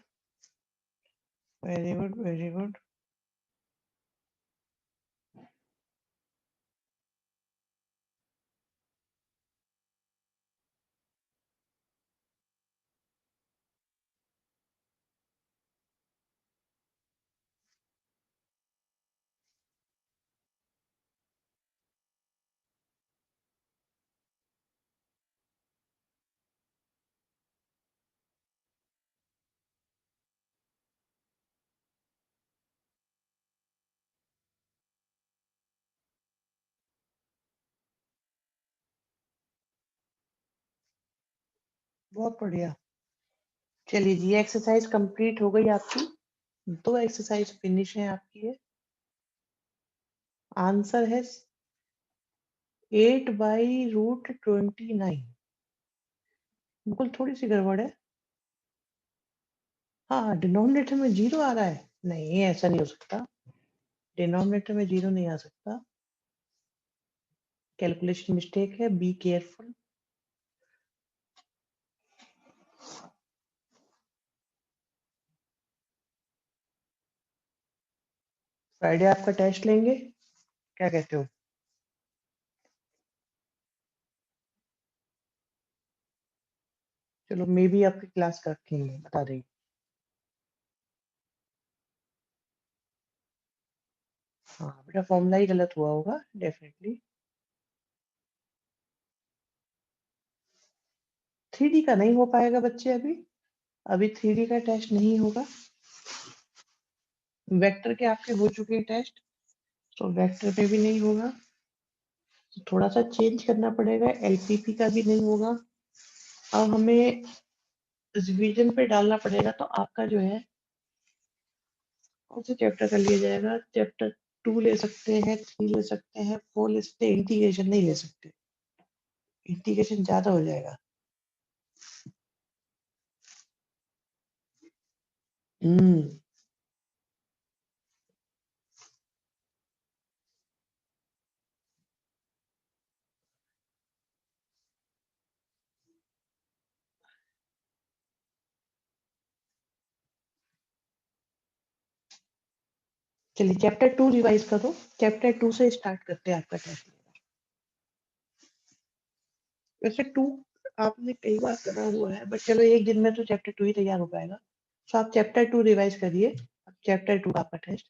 very good very good. बहुत बढ़िया। चलिए जी, एक्सरसाइज कंप्लीट हो गई आपकी। 2 एक्सरसाइज फिनिश है आपकी। है आंसर है 8/√29। बिल्कुल थोड़ी सी गड़बड़ है। हाँ, डिनोमिनेटर में 0 आ रहा है। नहीं, ऐसा नहीं हो सकता। डिनोमिनेटर में 0 नहीं आ सकता। कैलकुलेशन मिस्टेक है, बी केयरफुल। फ्राइडे आपका टेस्ट लेंगे, क्या कहते हो? चलो, मे भी आपकी क्लास का रखेंगे, बता देंगे। हाँ बेटा, फॉर्मूला ही गलत हुआ होगा डेफिनेटली। 3D का नहीं हो पाएगा बच्चे, अभी 3D का टेस्ट नहीं होगा। वेक्टर के आपके हो चुके हैं टेस्ट, तो वेक्टर पे भी नहीं होगा। तो थोड़ा सा चेंज करना पड़ेगा। एलपीपी का भी नहीं होगा। अब हमें रिवीजन पे डालना पड़ेगा। तो आपका जो है, कौन से चैप्टर का लिया जाएगा? चैप्टर 2 ले सकते हैं, 3 ले सकते हैं, 4 ले सकते हैं। इंटीग्रेशन नहीं ले सकते, इंटीग्रेशन ज्यादा हो जाएगा। हम्म चलिए, चैप्टर 2 रिवाइज करो। चैप्टर 2 से स्टार्ट करते हैं आपका टेस्ट। वैसे 2 आपने कई बार करा हुआ है, बट चलो एक दिन में तो चैप्टर 2 ही तैयार हो पाएगा। तो आप चैप्टर 2 रिवाइज करिए। अब चैप्टर 2 आपका टेस्ट